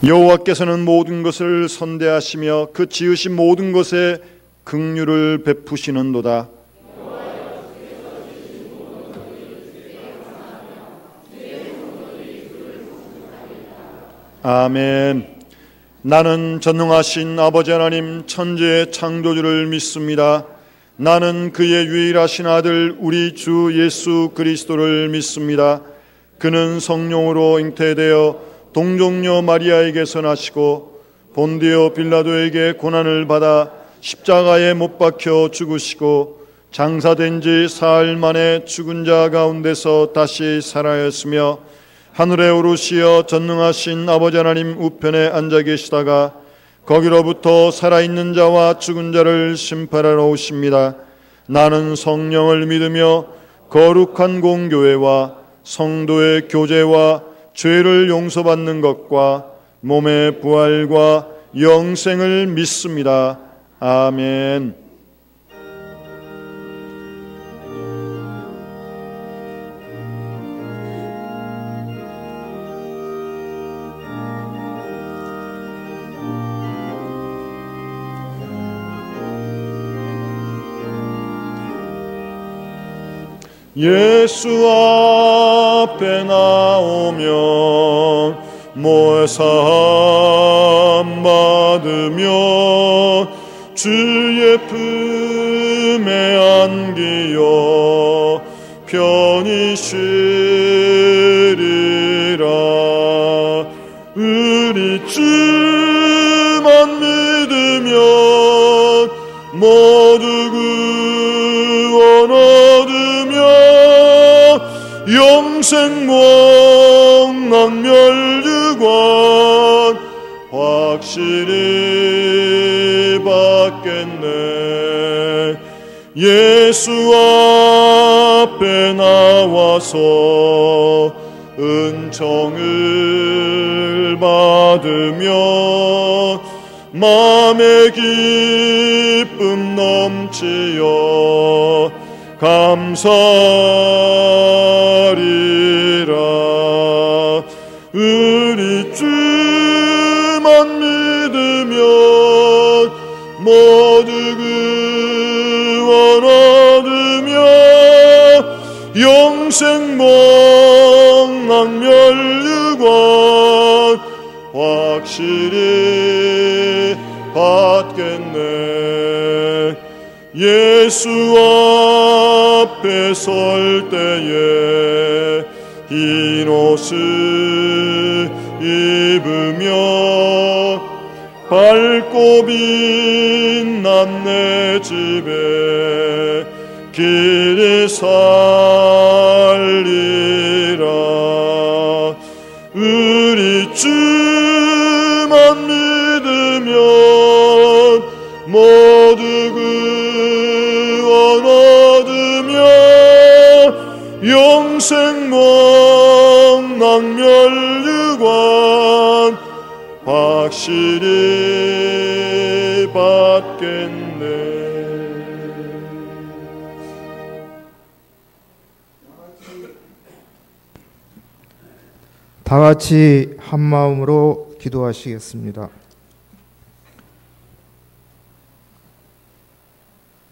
여호와께서는 모든 것을 선대하시며 그 지으신 모든 것에 긍휼을 베푸시는도다. 아멘. 나는 전능하신 아버지 하나님 천지의 창조주를 믿습니다. 나는 그의 유일하신 아들 우리 주 예수 그리스도를 믿습니다. 그는 성령으로 잉태되어 동정녀 마리아에게서 나시고 본디오 빌라도에게 고난을 받아 십자가에 못 박혀 죽으시고 장사된 지 사흘 만에 죽은 자 가운데서 다시 살아였으며 하늘에 오르시어 전능하신 아버지 하나님 우편에 앉아 계시다가 거기로부터 살아있는 자와 죽은 자를 심판하러 오십니다. 나는 성령을 믿으며 거룩한 공교회와 성도의 교제와 죄를 용서받는 것과 몸의 부활과 영생을 믿습니다. 아멘. 예수 앞에 나오면 모사함 받으며 주의 품에 안기어 편히 쉬리라. 우리 주만 믿으면 모두 구원 얻으며 영생 목난 멸류관 확실히 받겠네. 예수 앞에 나와서 은총을 받으며 마음의 기쁨 넘치어 감사하리라. 우리 주만 믿으면 모두 구원 얻으며 영생 목난 멸류관 확실히 받겠네. 예수 앞에 설 때에 흰 옷을 입으며 밝고 빛난 내 집에 길이 살리라. 우리 주만 믿으면 모두 구원 얻으며 영생 목난 멸류관 확실히 받겠네. 다 같이 한 마음으로 기도하시겠습니다.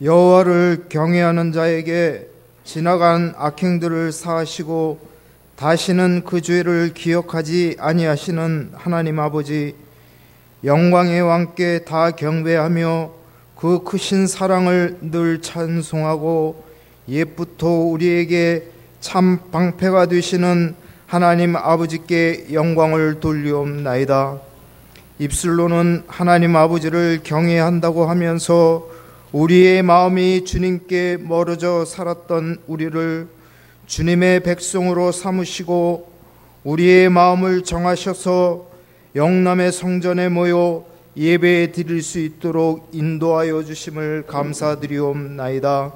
여호와를 경외하는 자에게 지나간 악행들을 사하시고 다시는 그 죄를 기억하지 아니하시는 하나님 아버지, 영광의 왕께 다 경배하며 그 크신 사랑을 늘 찬송하고 옛부터 우리에게 참 방패가 되시는 하나님 아버지께 영광을 돌리옵나이다. 입술로는 하나님 아버지를 경외한다고 하면서 우리의 마음이 주님께 멀어져 살았던 우리를 주님의 백성으로 삼으시고 우리의 마음을 정하셔서 영남의 성전에 모여 예배 드릴 수 있도록 인도하여 주심을 감사드리옵나이다.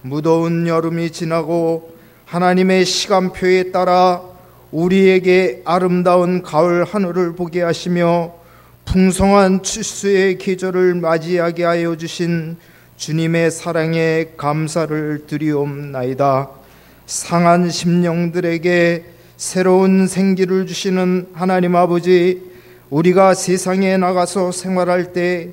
무더운 여름이 지나고 하나님의 시간표에 따라 우리에게 아름다운 가을 하늘을 보게 하시며 풍성한 추수의 계절을 맞이하게 하여 주신 주님의 사랑에 감사를 드리옵나이다. 상한 심령들에게 새로운 생기를 주시는 하나님 아버지, 우리가 세상에 나가서 생활할 때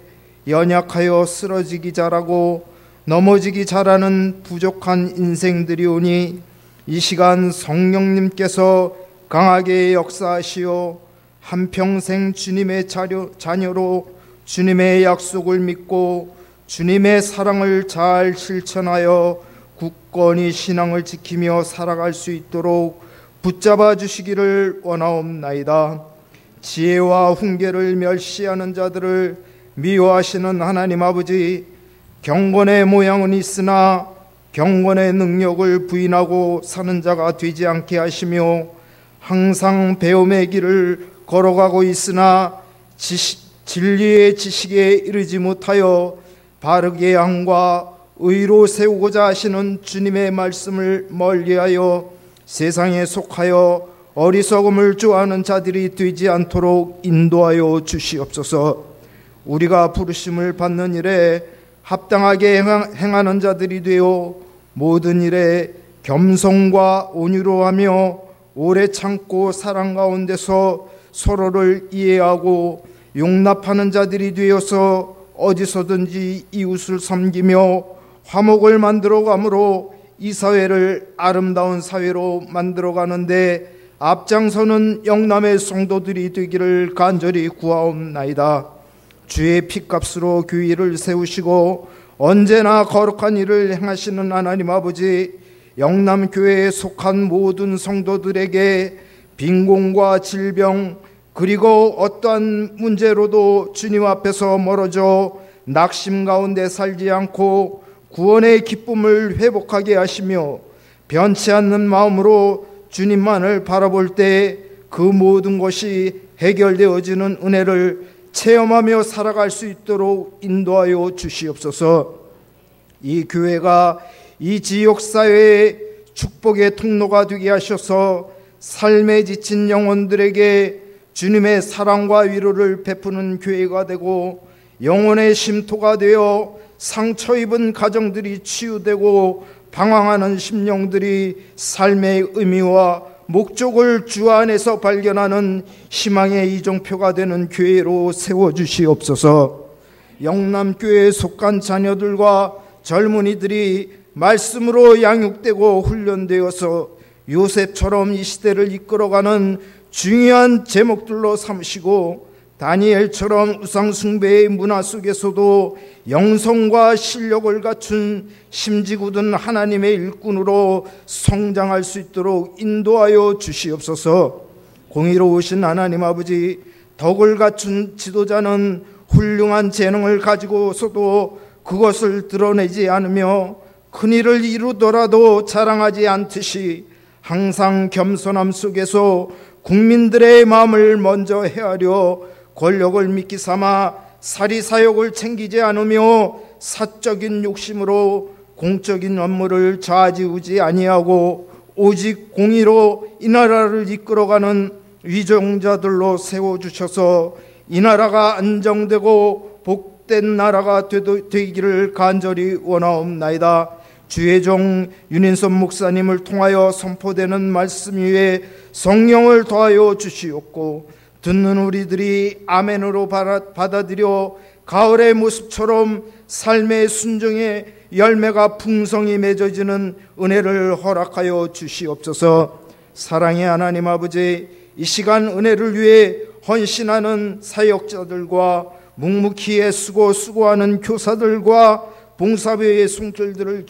연약하여 쓰러지기 잘하고 넘어지기 잘하는 부족한 인생들이 오니 이 시간 성령님께서 강하게 역사하시어 한평생 주님의 자녀로 주님의 약속을 믿고 주님의 사랑을 잘 실천하여 굳건히 신앙을 지키며 살아갈 수 있도록 붙잡아 주시기를 원하옵나이다. 지혜와 훈계를 멸시하는 자들을 미워하시는 하나님 아버지, 경건의 모양은 있으나 경건의 능력을 부인하고 사는 자가 되지 않게 하시며 항상 배움의 길을 걸어가고 있으나 진리의 지식에 이르지 못하여 바르게 함과 의로 세우고자 하시는 주님의 말씀을 멀리하여 세상에 속하여 어리석음을 좋아하는 자들이 되지 않도록 인도하여 주시옵소서. 우리가 부르심을 받는 일에 합당하게 행하는 자들이 되어 모든 일에 겸손과 온유로 하며 오래 참고 사랑 가운데서 서로를 이해하고 용납하는 자들이 되어서 어디서든지 이웃을 섬기며 화목을 만들어가므로 이 사회를 아름다운 사회로 만들어가는데 앞장서는 영남의 성도들이 되기를 간절히 구하옵나이다. 주의 핏값으로 교회를 세우시고 언제나 거룩한 일을 행하시는 하나님 아버지, 영남교회에 속한 모든 성도들에게 빈곤과 질병 그리고 어떠한 문제로도 주님 앞에서 멀어져 낙심 가운데 살지 않고 구원의 기쁨을 회복하게 하시며 변치 않는 마음으로 주님만을 바라볼 때 그 모든 것이 해결되어지는 은혜를 체험하며 살아갈 수 있도록 인도하여 주시옵소서. 이 교회가 이 지역사회의 축복의 통로가 되게 하셔서 삶에 지친 영혼들에게 주님의 사랑과 위로를 베푸는 교회가 되고 영혼의 쉼터가 되어 상처 입은 가정들이 치유되고 방황하는 심령들이 삶의 의미와 목적을 주 안에서 발견하는 희망의 이정표가 되는 교회로 세워주시옵소서. 영남교회에 속한 자녀들과 젊은이들이 말씀으로 양육되고 훈련되어서 요셉처럼 이 시대를 이끌어가는 중요한 제목들로 삼으시고 다니엘처럼 우상숭배의 문화 속에서도 영성과 실력을 갖춘 심지궂은 하나님의 일꾼으로 성장할 수 있도록 인도하여 주시옵소서. 공의로우신 하나님 아버지, 덕을 갖춘 지도자는 훌륭한 재능을 가지고서도 그것을 드러내지 않으며 큰일을 이루더라도 자랑하지 않듯이 항상 겸손함 속에서 국민들의 마음을 먼저 헤아려 권력을 미끼 삼아 사리사욕을 챙기지 않으며 사적인 욕심으로 공적인 업무를 좌지우지 아니하고 오직 공의로 이 나라를 이끌어가는 위정자들로 세워주셔서 이 나라가 안정되고 복된 나라가 되기를 간절히 원하옵나이다. 주의 종 윤인선 목사님을 통하여 선포되는 말씀 위에 성령을 더하여 주시옵고 듣는 우리들이 아멘으로 받아들여 가을의 모습처럼 삶의 순종의 열매가 풍성히 맺어지는 은혜를 허락하여 주시옵소서. 사랑의 하나님 아버지, 이 시간 은혜를 위해 헌신하는 사역자들과 묵묵히 애쓰고 수고하는 교사들과 봉사배의 손길들을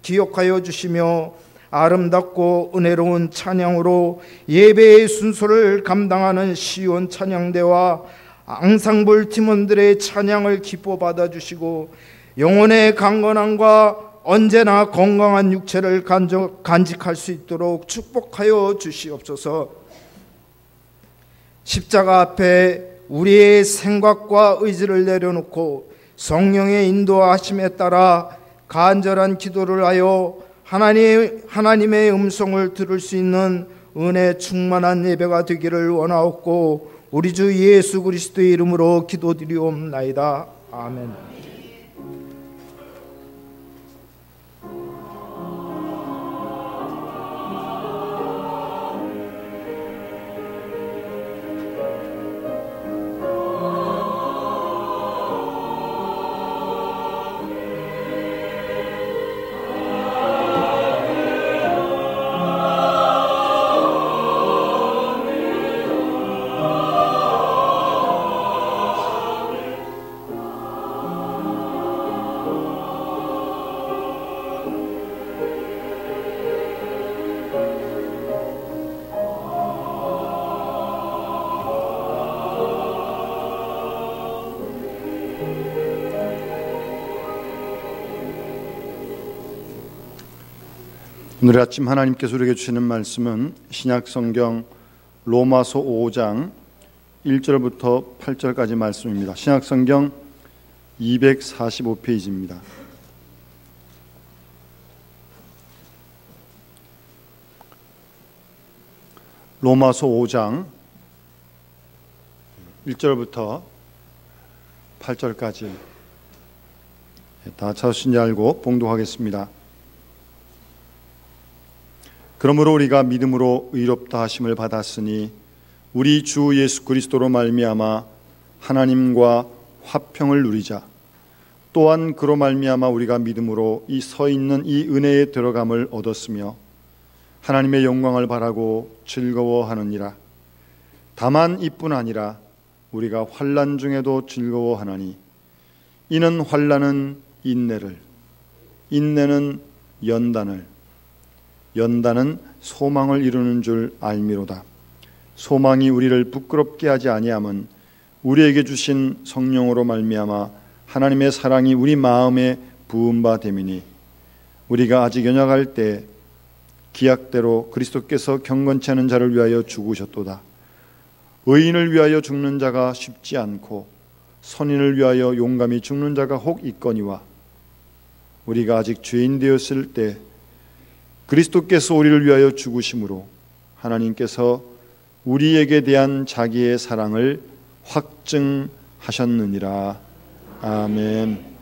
기억하여 주시며 아름답고 은혜로운 찬양으로 예배의 순서를 감당하는 시온 찬양대와 앙상블 팀원들의 찬양을 기뻐 받아주시고 영혼의 강건함과 언제나 건강한 육체를 간직할 수 있도록 축복하여 주시옵소서. 십자가 앞에 우리의 생각과 의지를 내려놓고 성령의 인도하심에 따라 간절한 기도를 하여 하나님의 음성을 들을 수 있는 은혜 충만한 예배가 되기를 원하옵고 우리 주 예수 그리스도의 이름으로 기도드리옵나이다. 아멘. 오늘 아침 하나님께서 우리에게 주시는 말씀은 신약성경 로마서 5장 1절부터 8절까지 말씀입니다. 신약성경 245페이지입니다. 로마서 5장 1절부터 8절까지 다 찾으신지 알고 봉독하겠습니다. 그러므로 우리가 믿음으로 의롭다 하심을 받았으니 우리 주 예수 그리스도로 말미암아 하나님과 화평을 누리자. 또한 그로 말미암아 우리가 믿음으로 이 서 있는 이 은혜에 들어감을 얻었으며 하나님의 영광을 바라고 즐거워하느니라. 다만 이뿐 아니라 우리가 환난 중에도 즐거워하나니 이는 환난은 인내를, 인내는 연단을, 연단은 소망을 이루는 줄 알미로다. 소망이 우리를 부끄럽게 하지 아니함은 우리에게 주신 성령으로 말미암아 하나님의 사랑이 우리 마음에 부은 바 됨이니 우리가 아직 연약할 때 기약대로 그리스도께서 경건치 않은 자를 위하여 죽으셨도다. 의인을 위하여 죽는 자가 쉽지 않고 선인을 위하여 용감히 죽는 자가 혹 있거니와 우리가 아직 죄인 되었을 때 그리스도께서 우리를 위하여 죽으심으로 하나님께서 우리에게 대한 자기의 사랑을 확증하셨느니라. 아멘.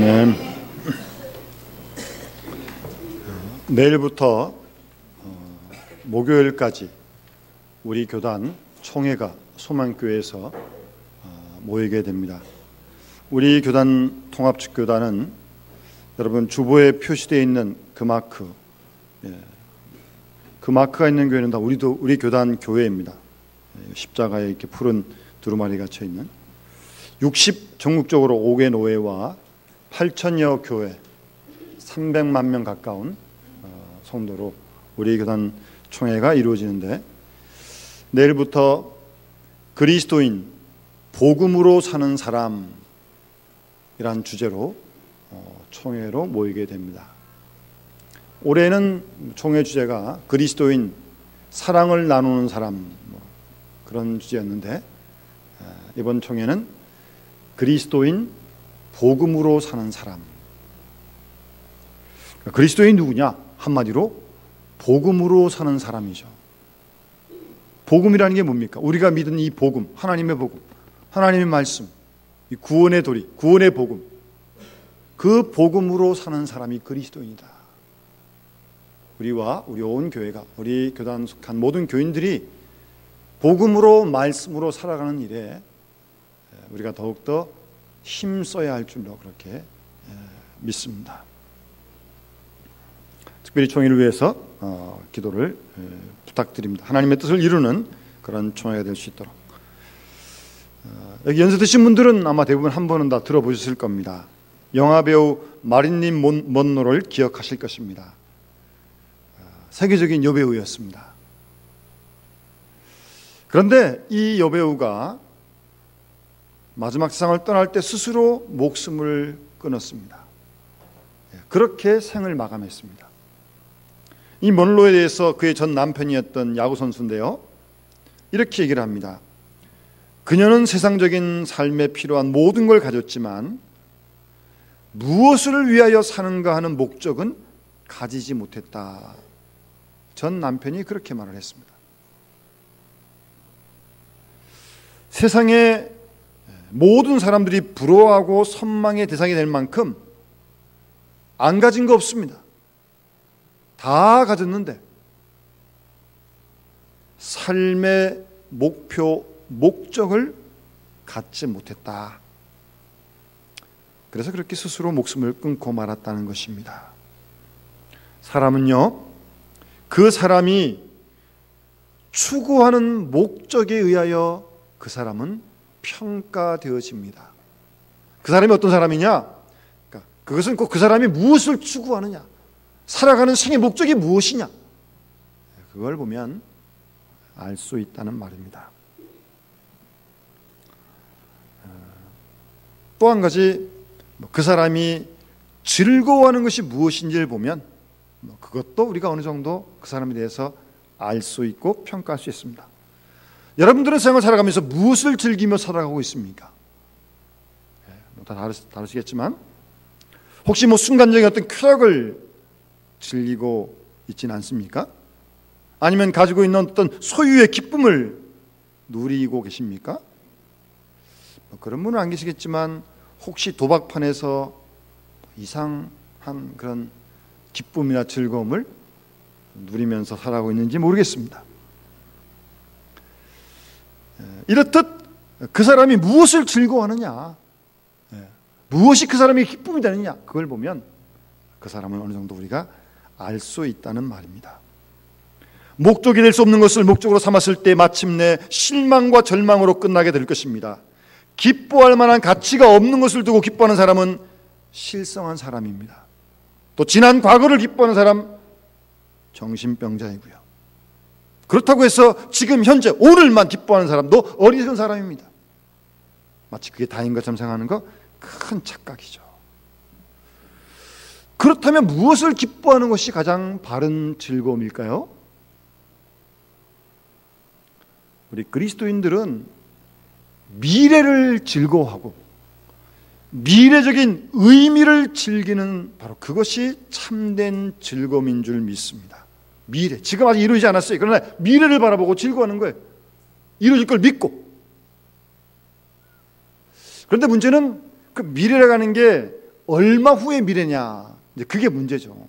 아멘. 내일부터 목요일까지 우리 교단 총회가 소망교회에서 모이게 됩니다. 우리 교단 통합축교단은 여러분 주보에 표시되어 있는 그 마크, 그 마크가 있는 교회는 다 우리 교단 교회입니다. 십자가에 이렇게 푸른 두루마리 갇혀 있는 60 전국적으로 5개 노회와 8천여 교회, 300만 명 가까운 성도로 우리 교단 총회가 이루어지는데, 내일부터 그리스도인 복음으로 사는 사람이란 주제로 총회로 모이게 됩니다. 올해는 총회 주제가 그리스도인 사랑을 나누는 사람, 그런 주제였는데, 이번 총회는 그리스도인 복음으로 사는 사람. 그리스도인이 누구냐? 한마디로 복음으로 사는 사람이죠. 복음이라는 게 뭡니까? 우리가 믿은 이 복음, 하나님의 복음, 하나님의 말씀, 이 구원의 도리, 구원의 복음, 그 복음으로 사는 사람이 그리스도인이다. 우리와 우리 온 교회가, 우리 교단 속한 모든 교인들이 복음으로 말씀으로 살아가는 일에 우리가 더욱더 힘써야 할 줄로 그렇게 믿습니다. 특별히 총회를 위해서 기도를 부탁드립니다. 하나님의 뜻을 이루는 그런 총회가 될 수 있도록. 여기 연세 드신 분들은 아마 대부분 한 번은 다 들어보셨을 겁니다. 영화배우 마릴린 먼로를 기억하실 것입니다. 세계적인 여배우였습니다. 그런데 이 여배우가 마지막 세상을 떠날 때 스스로 목숨을 끊었습니다. 그렇게 생을 마감했습니다. 이 먼로에 대해서 그의 전 남편이었던 야구 선수인데요, 이렇게 얘기를 합니다. 그녀는 세상적인 삶에 필요한 모든 걸 가졌지만 무엇을 위하여 사는가 하는 목적은 가지지 못했다. 전 남편이 그렇게 말을 했습니다. 세상에 모든 사람들이 부러워하고 선망의 대상이 될 만큼 안 가진 거 없습니다. 다 가졌는데 삶의 목표, 목적을 갖지 못했다. 그래서 그렇게 스스로 목숨을 끊고 말았다는 것입니다. 사람은요, 그 사람이 추구하는 목적에 의하여 그 사람은 평가되어집니다. 그 사람이 어떤 사람이냐? 그것은 꼭 그 사람이 무엇을 추구하느냐, 살아가는 생의 목적이 무엇이냐, 그걸 보면 알 수 있다는 말입니다. 또 한 가지, 그 사람이 즐거워하는 것이 무엇인지를 보면 그것도 우리가 어느 정도 그 사람에 대해서 알 수 있고 평가할 수 있습니다. 여러분들은 생을 살아가면서 무엇을 즐기며 살아가고 있습니까? 다 다르시겠지만 혹시 순간적인 어떤 쾌락을 즐기고 있지는 않습니까? 아니면 가지고 있는 어떤 소유의 기쁨을 누리고 계십니까? 그런 분은 안 계시겠지만 혹시 도박판에서 이상한 그런 기쁨이나 즐거움을 누리면서 살아가고 있는지 모르겠습니다. 이렇듯 그 사람이 무엇을 즐거워하느냐, 무엇이 그 사람의 기쁨이 되느냐, 그걸 보면 그 사람은 어느 정도 우리가 알 수 있다는 말입니다. 목적이 될 수 없는 것을 목적으로 삼았을 때 마침내 실망과 절망으로 끝나게 될 것입니다. 기뻐할 만한 가치가 없는 것을 두고 기뻐하는 사람은 실성한 사람입니다. 또 지난 과거를 기뻐하는 사람, 정신병자이고요. 그렇다고 해서 지금 현재 오늘만 기뻐하는 사람도 어리석은 사람입니다. 마치 그게 다인 것처럼 생각하는 거 큰 착각이죠. 그렇다면 무엇을 기뻐하는 것이 가장 바른 즐거움일까요? 우리 그리스도인들은 미래를 즐거워하고 미래적인 의미를 즐기는 바로 그것이 참된 즐거움인 줄 믿습니다. 미래, 지금 아직 이루어지지 않았어요. 그러나 미래를 바라보고 즐거워하는 거예요. 이루어질 걸 믿고. 그런데 문제는 그 미래라고 하는 게 얼마 후의 미래냐, 이제 그게 문제죠.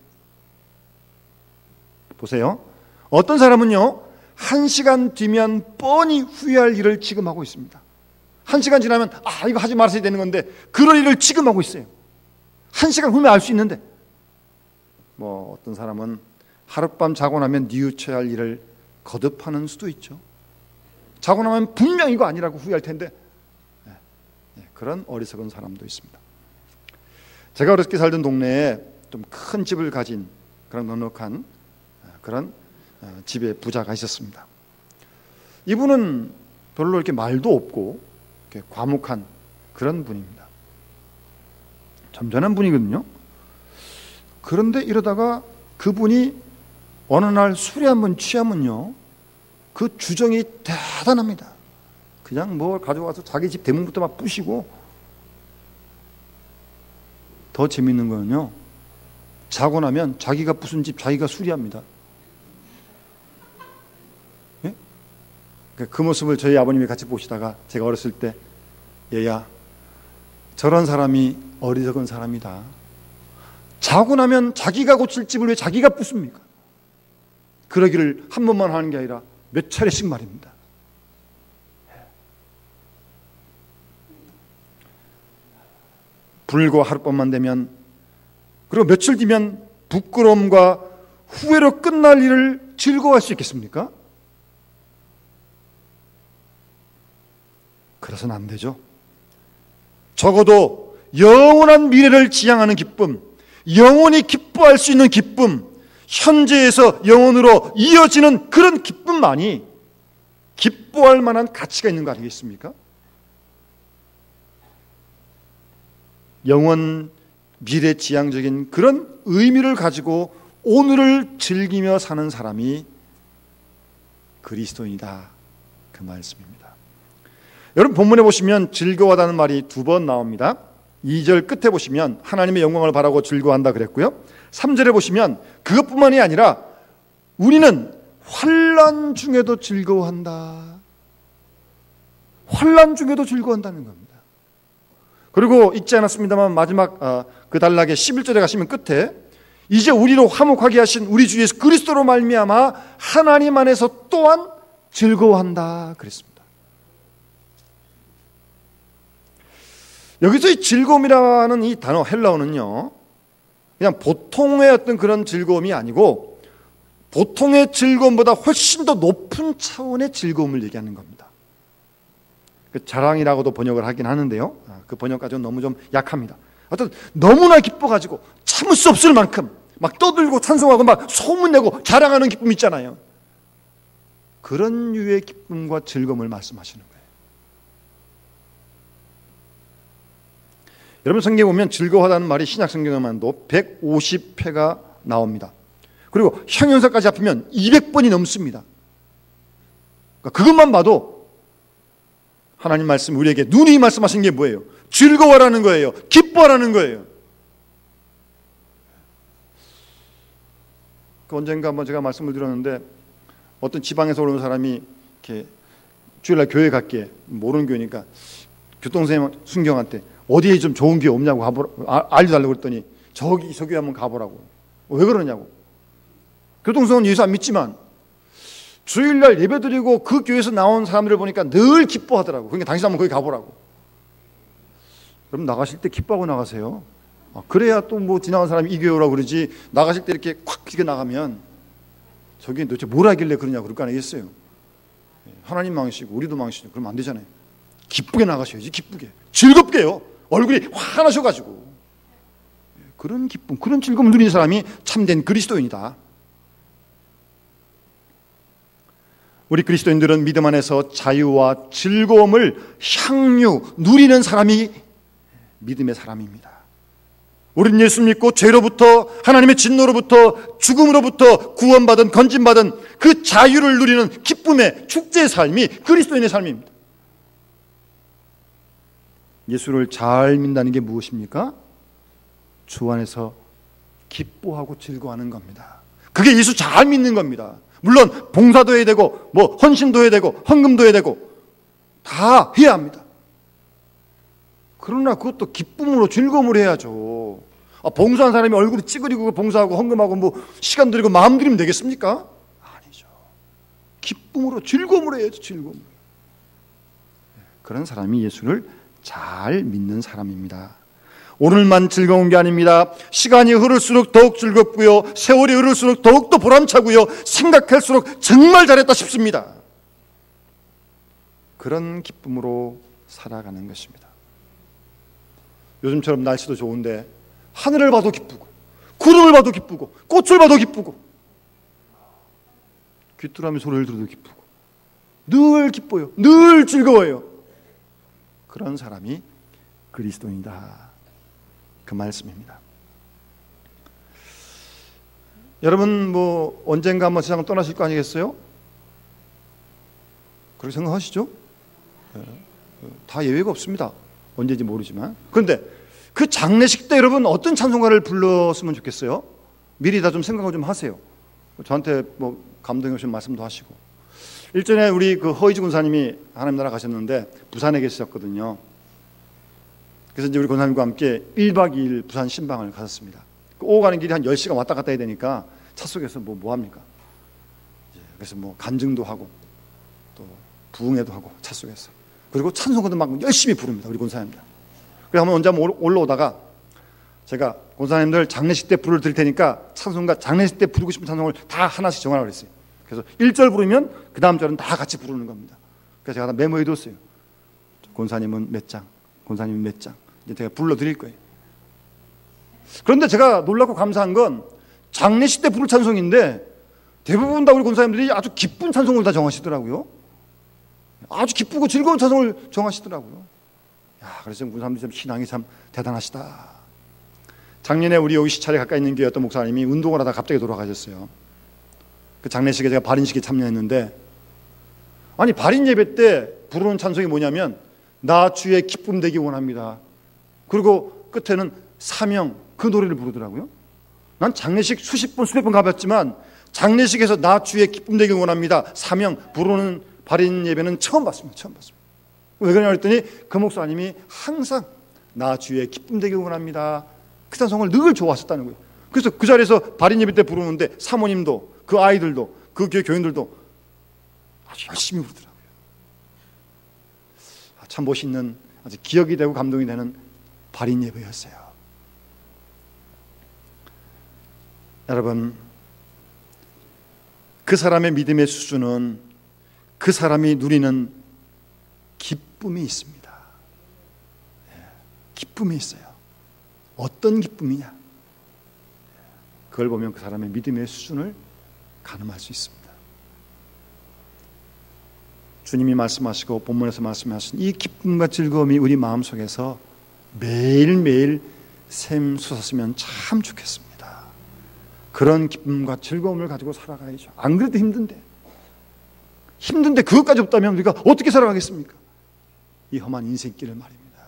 보세요. 어떤 사람은요, 1시간 뒤면 뻔히 후회할 일을 지금 하고 있습니다. 1시간 지나면 이거 하지 말았어야 되는 건데 그럴 일을 지금 하고 있어요. 1시간 후면 알 수 있는데, 어떤 사람은 하룻밤 자고 나면 뉘우쳐야 할 일을 거듭하는 수도 있죠. 자고 나면 분명 이거 아니라고 후회할 텐데, 그런 어리석은 사람도 있습니다. 제가 어렵게 살던 동네에 좀 큰 집을 가진 그런 넉넉한 그런 집의 부자가 있었습니다. 이분은 별로 이렇게 말도 없고 이렇게 과묵한 그런 분입니다. 점잖은 분이거든요. 그런데 이러다가 그분이 어느 날 술에 한번 취하면요, 그 주정이 대단합니다. 그냥 뭘 가져와서 자기 집 대문부터 막 부시고, 더 재밌는 거는요, 자고 나면 자기가 부순 집 자기가 수리합니다. 예? 그 모습을 저희 아버님이 같이 보시다가 제가 어렸을 때, 얘야, 저런 사람이 어리석은 사람이다. 자고 나면 자기가 고칠 집을 왜 자기가 부숩니까? 그러기를 한 번만 하는 게 아니라 몇 차례씩 말입니다. 불과 하룻밤만 되면, 그리고 며칠 뒤면 부끄러움과 후회로 끝날 일을 즐거워할 수 있겠습니까? 그래서는 안 되죠. 적어도 영원한 미래를 지향하는 기쁨, 영원히 기뻐할 수 있는 기쁨, 현재에서 영원으로 이어지는 그런 기쁨만이 기뻐할 만한 가치가 있는 거 아니겠습니까? 영원 미래 지향적인 그런 의미를 가지고 오늘을 즐기며 사는 사람이 그리스도인이다, 그 말씀입니다. 여러분, 본문에 보시면 즐거워하다는 말이 2번 나옵니다. 2절 끝에 보시면 하나님의 영광을 바라고 즐거워한다 그랬고요, 3절에 보시면 그것뿐만이 아니라 우리는 환난 중에도 즐거워한다. 환난 중에도 즐거워한다는 겁니다. 그리고 읽지 않았습니다만 마지막 그 단락의 11절에 가시면 끝에 이제 우리로 화목하게 하신 우리 주 예수 그리스도로 말미암아 하나님 안에서 또한 즐거워한다 그랬습니다. 여기서 이 즐거움이라는 이 단어 헬라어는요, 그냥 보통의 어떤 그런 즐거움이 아니고 보통의 즐거움보다 훨씬 더 높은 차원의 즐거움을 얘기하는 겁니다. 그 자랑이라고도 번역을 하긴 하는데요, 그 번역까지는 너무 좀 약합니다. 하여튼 너무나 기뻐가지고 참을 수 없을 만큼 막 떠들고 찬송하고 막 소문내고 자랑하는 기쁨 있잖아요. 그런 류의 기쁨과 즐거움을 말씀하시는 거예요. 여러분, 성경에 보면 즐거워하다는 말이 신약 성경에만도 150회가 나옵니다. 그리고 형용사까지 합하면 200번이 넘습니다. 그러니까 그것만 봐도 하나님 말씀, 우리에게 누누이 말씀하신 게 뭐예요? 즐거워라는 거예요. 기뻐하라는 거예요. 그 언젠가 한번 제가 말씀을 드렸는데, 어떤 지방에서 오는 사람이 이렇게 주일날 교회 갈게, 모르는 교회니까 교통선생님 순경한테 어디에 좀 좋은 교회 없냐고 알려달라고 그랬더니 저기 저 교회 한번 가보라고. 왜 그러냐고. 교통선생은 예수 안 믿지만 주일날 예배드리고 그 교회에서 나온 사람들을 보니까 늘 기뻐하더라고. 그러니까 당신 한번 거기 가보라고. 그럼 나가실 때 기뻐하고 나가세요. 그래야 또 뭐 지나간 사람이 이 교회 오라고 그러지, 나가실 때 이렇게 콱 이렇게 나가면 저기 도대체 뭘 하길래 그러냐고 그럴 거 아니겠어요. 하나님 망치시고 우리도 망치시고 그러면 안 되잖아요. 기쁘게 나가셔야지. 기쁘게, 즐겁게요. 얼굴이 환하셔가지고. 그런 기쁨, 그런 즐거움을 누리는 사람이 참된 그리스도인이다. 우리 그리스도인들은 믿음 안에서 자유와 즐거움을 향유 누리는 사람이 믿음의 사람입니다. 우리는 예수 믿고 죄로부터, 하나님의 진노로부터, 죽음으로부터 구원받은, 건진받은 그 자유를 누리는 기쁨의 축제의 삶이 그리스도인의 삶입니다. 예수를 잘 믿는다는 게 무엇입니까? 주 안에서 기뻐하고 즐거워하는 겁니다. 그게 예수 잘 믿는 겁니다. 물론 봉사도 해야 되고 뭐 헌신도 해야 되고 헌금도 해야 되고 다 해야 합니다. 그러나 그것도 기쁨으로 즐거움으로 해야죠. 봉사한 사람이 얼굴이 찌그리고 봉사하고 헌금하고 뭐 시간 들이고 마음 들이면 되겠습니까? 아니죠. 기쁨으로 즐거움으로 해야죠. 즐거움으로. 그런 사람이 예수를 잘 믿는 사람입니다. 오늘만 즐거운 게 아닙니다. 시간이 흐를수록 더욱 즐겁고요, 세월이 흐를수록 더욱더 보람차고요, 생각할수록 정말 잘했다 싶습니다. 그런 기쁨으로 살아가는 것입니다. 요즘처럼 날씨도 좋은데 하늘을 봐도 기쁘고 구름을 봐도 기쁘고 꽃을 봐도 기쁘고 귀뚜라미 소리를 들어도 기쁘고 늘 기뻐요. 늘 즐거워요. 그런 사람이 그리스도인이다, 그 말씀입니다. 여러분 뭐 언젠가 한번 세상을 떠나실 거 아니겠어요? 그렇게 생각하시죠? 다 예외가 없습니다. 언제인지 모르지만. 그런데 그 장례식 때 여러분 어떤 찬송가를 불렀으면 좋겠어요? 미리 다 좀 생각을 좀 하세요. 저한테 뭐 감동이 오신 말씀도 하시고. 일전에 우리 그 허이지 군사님이 하나님 나라 가셨는데 부산에 계셨거든요. 그래서 이제 우리 권사님과 함께 1박 2일 부산 신방을 가셨습니다. 오고 가는 길이 한 10시간 왔다 갔다 해야 되니까 차 속에서 뭐 합니까? 그래서 뭐 간증도 하고 또 부흥회도 하고 차 속에서. 그리고 찬송가도 막 열심히 부릅니다. 우리 권사님들. 그래서 언제 한번 올라오다가 제가 권사님들 장례식 때 불을 드릴 테니까 찬송가 장례식 때 부르고 싶은 찬송을 다 하나씩 정하라고 그랬어요. 그래서 1절 부르면 그 다음 절은 다 같이 부르는 겁니다. 그래서 제가 다 메모해 뒀어요. 권사님은 몇 장, 권사님은 몇 장. 이제 제가 불러드릴 거예요. 그런데 제가 놀랍고 감사한 건 장례식 때 부를 찬송인데 대부분 다 우리 권사님들이 아주 기쁜 찬송을 다 정하시더라고요. 아주 기쁘고 즐거운 찬송을 정하시더라고요. 야, 그래서 권사님들이 참 신앙이 참 대단하시다. 작년에 우리 여기 시찰에 가까이 있는 교회 어떤 목사님이 운동을 하다가 갑자기 돌아가셨어요. 그 장례식에 제가 발인식에 참여했는데, 아니 발인 예배 때 부르는 찬송이 뭐냐면 나 주의 기쁨 되기 원합니다. 그리고 끝에는 사명, 그 노래를 부르더라고요. 난 장례식 수십 번 수백 번 가봤지만 장례식에서 나 주의 기쁨 되기 원합니다, 사명 부르는 발인 예배는 처음 봤습니다. 처음 봤습니다. 왜 그러냐 그랬더니 그 목사님이 항상 나 주의 기쁨 되기 원합니다, 그 찬송을 늘 좋아하셨다는 거예요. 그래서 그 자리에서 발인 예배 때 부르는데 사모님도 그 아이들도 그 교회 교인들도 아주 열심히 부르더라고요. 참 멋있는, 아주 기억이 되고 감동이 되는 발인 예배였어요. 여러분, 그 사람의 믿음의 수준은 그 사람이 누리는 기쁨이 있습니다. 기쁨이 있어요. 어떤 기쁨이냐? 그걸 보면 그 사람의 믿음의 수준을 가늠할 수 있습니다. 주님이 말씀하시고 본문에서 말씀하신 이 기쁨과 즐거움이 우리 마음속에서 매일매일 샘솟았으면 참 좋겠습니다. 그런 기쁨과 즐거움을 가지고 살아가야죠. 안 그래도 힘든데 그것까지 없다면 우리가 어떻게 살아가겠습니까? 이 험한 인생길을 말입니다.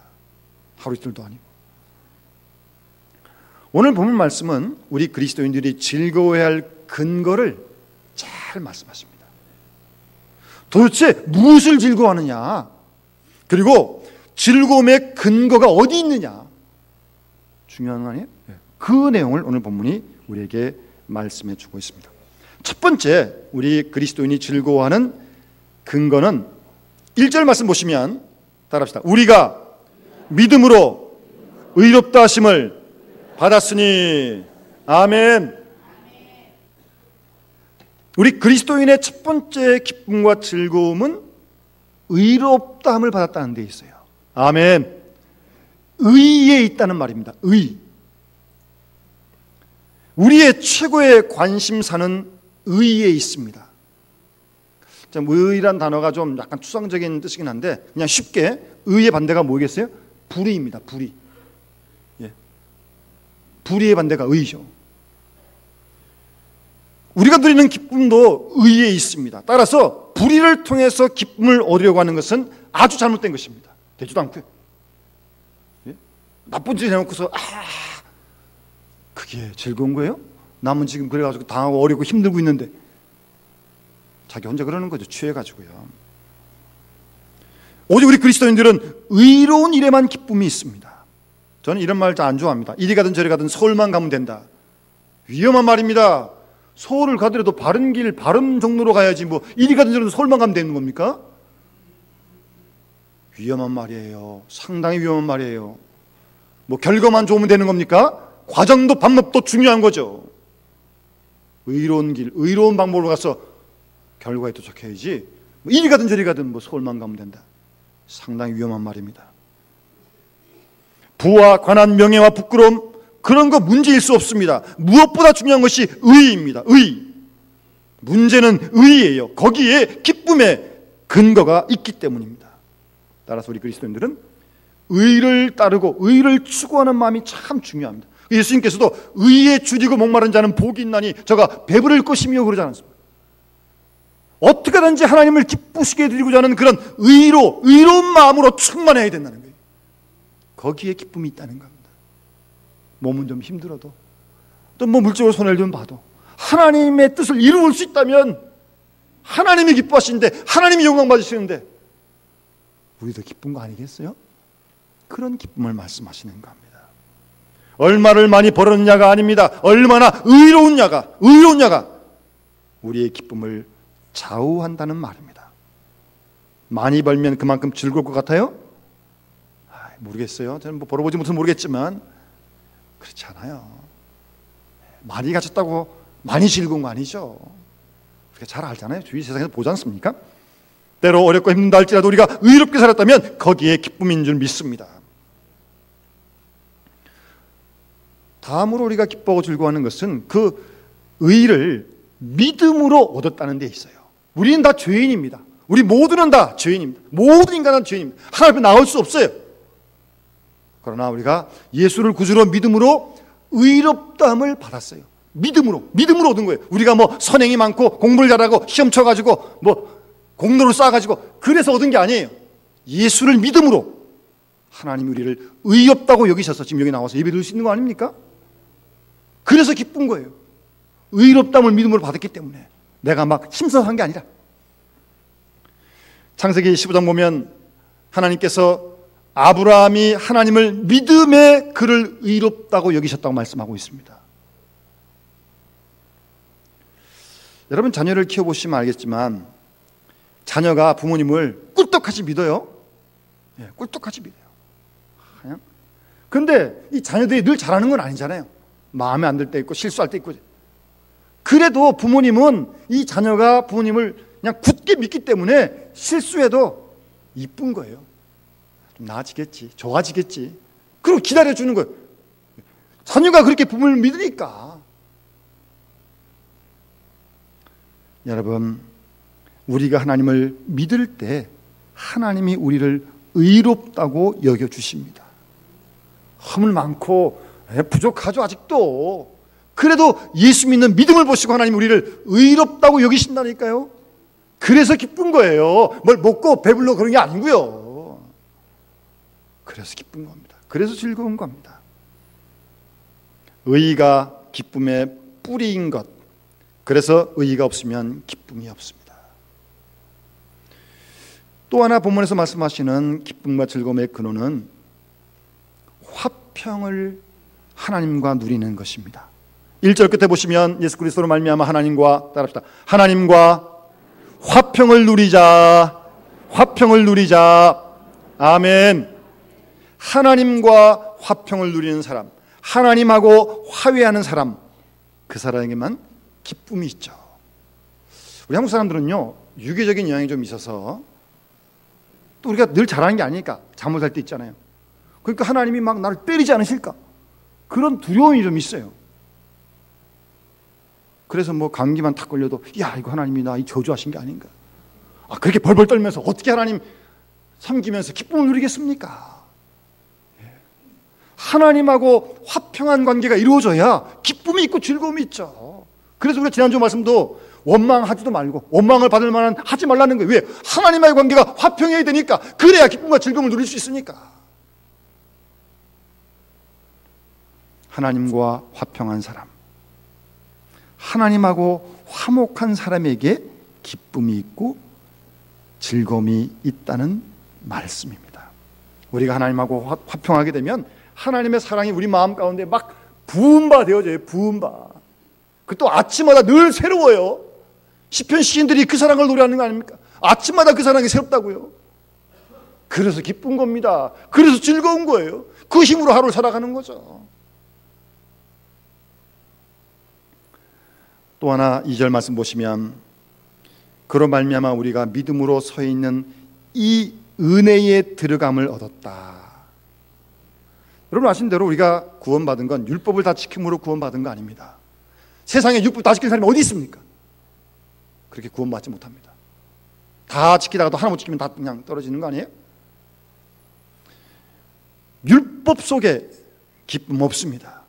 하루 이틀도 아니고. 오늘 본문 말씀은 우리 그리스도인들이 즐거워해야 할 근거를 잘 말씀하십니다. 도대체 무엇을 즐거워하느냐, 그리고 즐거움의 근거가 어디 있느냐, 중요한 거 아니에요? 그 내용을 오늘 본문이 우리에게 말씀해 주고 있습니다. 첫 번째, 우리 그리스도인이 즐거워하는 근거는 1절 말씀 보시면 따라합시다. 우리가 믿음으로 의롭다 하심을 받았으니. 아멘. 우리 그리스도인의 첫 번째 기쁨과 즐거움은 의롭다함을 받았다는 데 있어요. 아멘. 의에 있다는 말입니다. 의. 우리의 최고의 관심사는 의에 있습니다. 의란 단어가 좀 약간 추상적인 뜻이긴 한데 그냥 쉽게 의의 반대가 뭐겠어요? 불의입니다. 불의. 불의의 반대가 의죠. 우리가 누리는 기쁨도 의에 있습니다. 따라서 불의를 통해서 기쁨을 얻으려고 하는 것은 아주 잘못된 것입니다. 되지도 않고요. 나쁜 짓 해놓고서 그게 즐거운 거예요? 남은 지금 그래가지고 당하고 어렵고 힘들고 있는데 자기 혼자 그러는 거죠. 취해가지고요. 오직 우리 그리스도인들은 의로운 일에만 기쁨이 있습니다. 저는 이런 말 잘 안 좋아합니다. 이리 가든 저리 가든 서울만 가면 된다. 위험한 말입니다. 서울을 가더라도 바른 길, 바른 종로로 가야지 뭐 이리 가든 저리 가든 서울만 가면 되는 겁니까? 위험한 말이에요. 상당히 위험한 말이에요. 뭐 결과만 좋으면 되는 겁니까? 과정도 방법도 중요한 거죠. 의로운 길, 의로운 방법으로 가서 결과에 도착해야지 뭐 이리 가든 저리 가든 뭐 서울만 가면 된다. 상당히 위험한 말입니다. 부와 관한 명예와 부끄러움, 그런 거 문제일 수 없습니다. 무엇보다 중요한 것이 의입니다. 의. 문제는 의예요. 거기에 기쁨의 근거가 있기 때문입니다. 따라서 우리 그리스도인들은 의를 따르고 의를 추구하는 마음이 참 중요합니다. 예수님께서도 의에 줄이고 목마른 자는 복이 있나니 저가 배부를 것이며 그러지 않았습니까? 어떻게든지 하나님을 기쁘시게 드리고자 하는 그런 의로운 마음으로 충만해야 된다는 거예요. 거기에 기쁨이 있다는 겁니다. 몸은 좀 힘들어도 또 뭐 물질적으로 손해를 좀 봐도 하나님의 뜻을 이루을 수 있다면 하나님이 기뻐하시는데 하나님이 영광 받으시는데 우리도 기쁜 거 아니겠어요? 그런 기쁨을 말씀하시는 겁니다. 얼마를 많이 벌었냐가 아닙니다. 얼마나 의로운냐가 우리의 기쁨을 좌우한다는 말입니다. 많이 벌면 그만큼 즐거울 것 같아요? 모르겠어요. 저는 뭐 벌어보지 못해서 모르겠지만 그렇지 않아요. 많이 가졌다고 많이 즐거운 거 아니죠. 우리가 잘 알잖아요. 주위 세상에서 보지 않습니까? 때로 어렵고 힘든다 할지라도 우리가 의롭게 살았다면 거기에 기쁨인 줄 믿습니다. 다음으로 우리가 기뻐하고 즐거워하는 것은 그 의를 믿음으로 얻었다는 데 있어요. 우리는 다 죄인입니다. 우리 모두는 다 죄인입니다. 모든 인간은 죄인입니다. 하나님 앞에 나올 수 없어요. 그러나 우리가 예수를 구주로 믿음으로 의롭다함을 받았어요. 믿음으로 얻은 거예요. 우리가 뭐 선행이 많고 공부를 잘하고 시험 쳐가지고 뭐 공로를 쌓아가지고 그래서 얻은 게 아니에요. 예수를 믿음으로 하나님이 우리를 의롭다고 여기셔서 지금 여기 나와서 예배 드릴 수 있는 거 아닙니까? 그래서 기쁜 거예요. 의롭다함을 믿음으로 받았기 때문에 내가 막 힘써서 한 게 아니라. 창세기 15장 보면 하나님께서 아브라함이 하나님을 믿음에 그를 의롭다고 여기셨다고 말씀하고 있습니다. 여러분 자녀를 키워보시면 알겠지만 자녀가 부모님을 꿀떡같이 믿어요. 꿀떡같이 믿어요. 그런데 이 자녀들이 늘 잘하는 건 아니잖아요. 마음에 안 들 때 있고 실수할 때 있고. 그래도 부모님은 이 자녀가 부모님을 그냥 굳게 믿기 때문에 실수해도 이쁜 거예요. 좀 나아지겠지, 좋아지겠지. 그리고 기다려주는 거예요. 자녀가 그렇게 부모를 믿으니까. 여러분, 우리가 하나님을 믿을 때 하나님이 우리를 의롭다고 여겨주십니다. 허물 많고 부족하죠 아직도. 그래도 예수 믿는 믿음을 보시고 하나님 우리를 의롭다고 여기신다니까요. 그래서 기쁜 거예요. 뭘 먹고 배불러 그런 게 아니고요. 그래서 기쁜 겁니다. 그래서 즐거운 겁니다. 의가 기쁨의 뿌리인 것. 그래서 의가 없으면 기쁨이 없습니다. 또 하나 본문에서 말씀하시는 기쁨과 즐거움의 근원은 화평을 하나님과 누리는 것입니다. 1절 끝에 보시면 예수 그리스도로 말미암아 하나님과 따라합시다. 하나님과 화평을 누리자. 화평을 누리자. 아멘. 하나님과 화평을 누리는 사람, 하나님하고 화해하는 사람, 그 사람에게만 기쁨이 있죠. 우리 한국 사람들은요 유교적인 영향이 좀 있어서 또 우리가 늘 잘하는 게 아니니까 잘못할 때 있잖아요. 그러니까 하나님이 막 나를 때리지 않으실까 그런 두려움이 좀 있어요. 그래서 뭐 감기만 탁 걸려도 야 이거 하나님이 나 저주하신 게 아닌가. 그렇게 벌벌 떨면서 어떻게 하나님 섬기면서 기쁨을 누리겠습니까? 하나님하고 화평한 관계가 이루어져야 기쁨이 있고 즐거움이 있죠. 그래서 우리가 지난주 말씀도 원망하지도 말고 원망을 받을 만한 하지 말라는 거예요. 왜? 하나님과의 관계가 화평해야 되니까. 그래야 기쁨과 즐거움을 누릴 수 있으니까. 하나님과 화평한 사람, 하나님하고 화목한 사람에게 기쁨이 있고 즐거움이 있다는 말씀입니다. 우리가 하나님하고 화평하게 되면 하나님의 사랑이 우리 마음 가운데 막 부음바 되어져요. 부음바. 그 또 아침마다 늘 새로워요. 시편 시인들이 그 사랑을 노래하는 거 아닙니까? 아침마다 그 사랑이 새롭다고요. 그래서 기쁜 겁니다. 그래서 즐거운 거예요. 그 힘으로 하루를 살아가는 거죠. 또 하나 2절 말씀 보시면 그로 말미암아 우리가 믿음으로 서 있는 이 은혜의 들어감을 얻었다. 여러분 아시는 대로 우리가 구원받은 건 율법을 다 지킴으로 구원받은 거 아닙니다. 세상에 율법 다 지키는 사람이 어디 있습니까? 그렇게 구원받지 못합니다. 다 지키다가도 하나 못 지키면 다 그냥 떨어지는 거 아니에요? 율법 속에 기쁨 없습니다.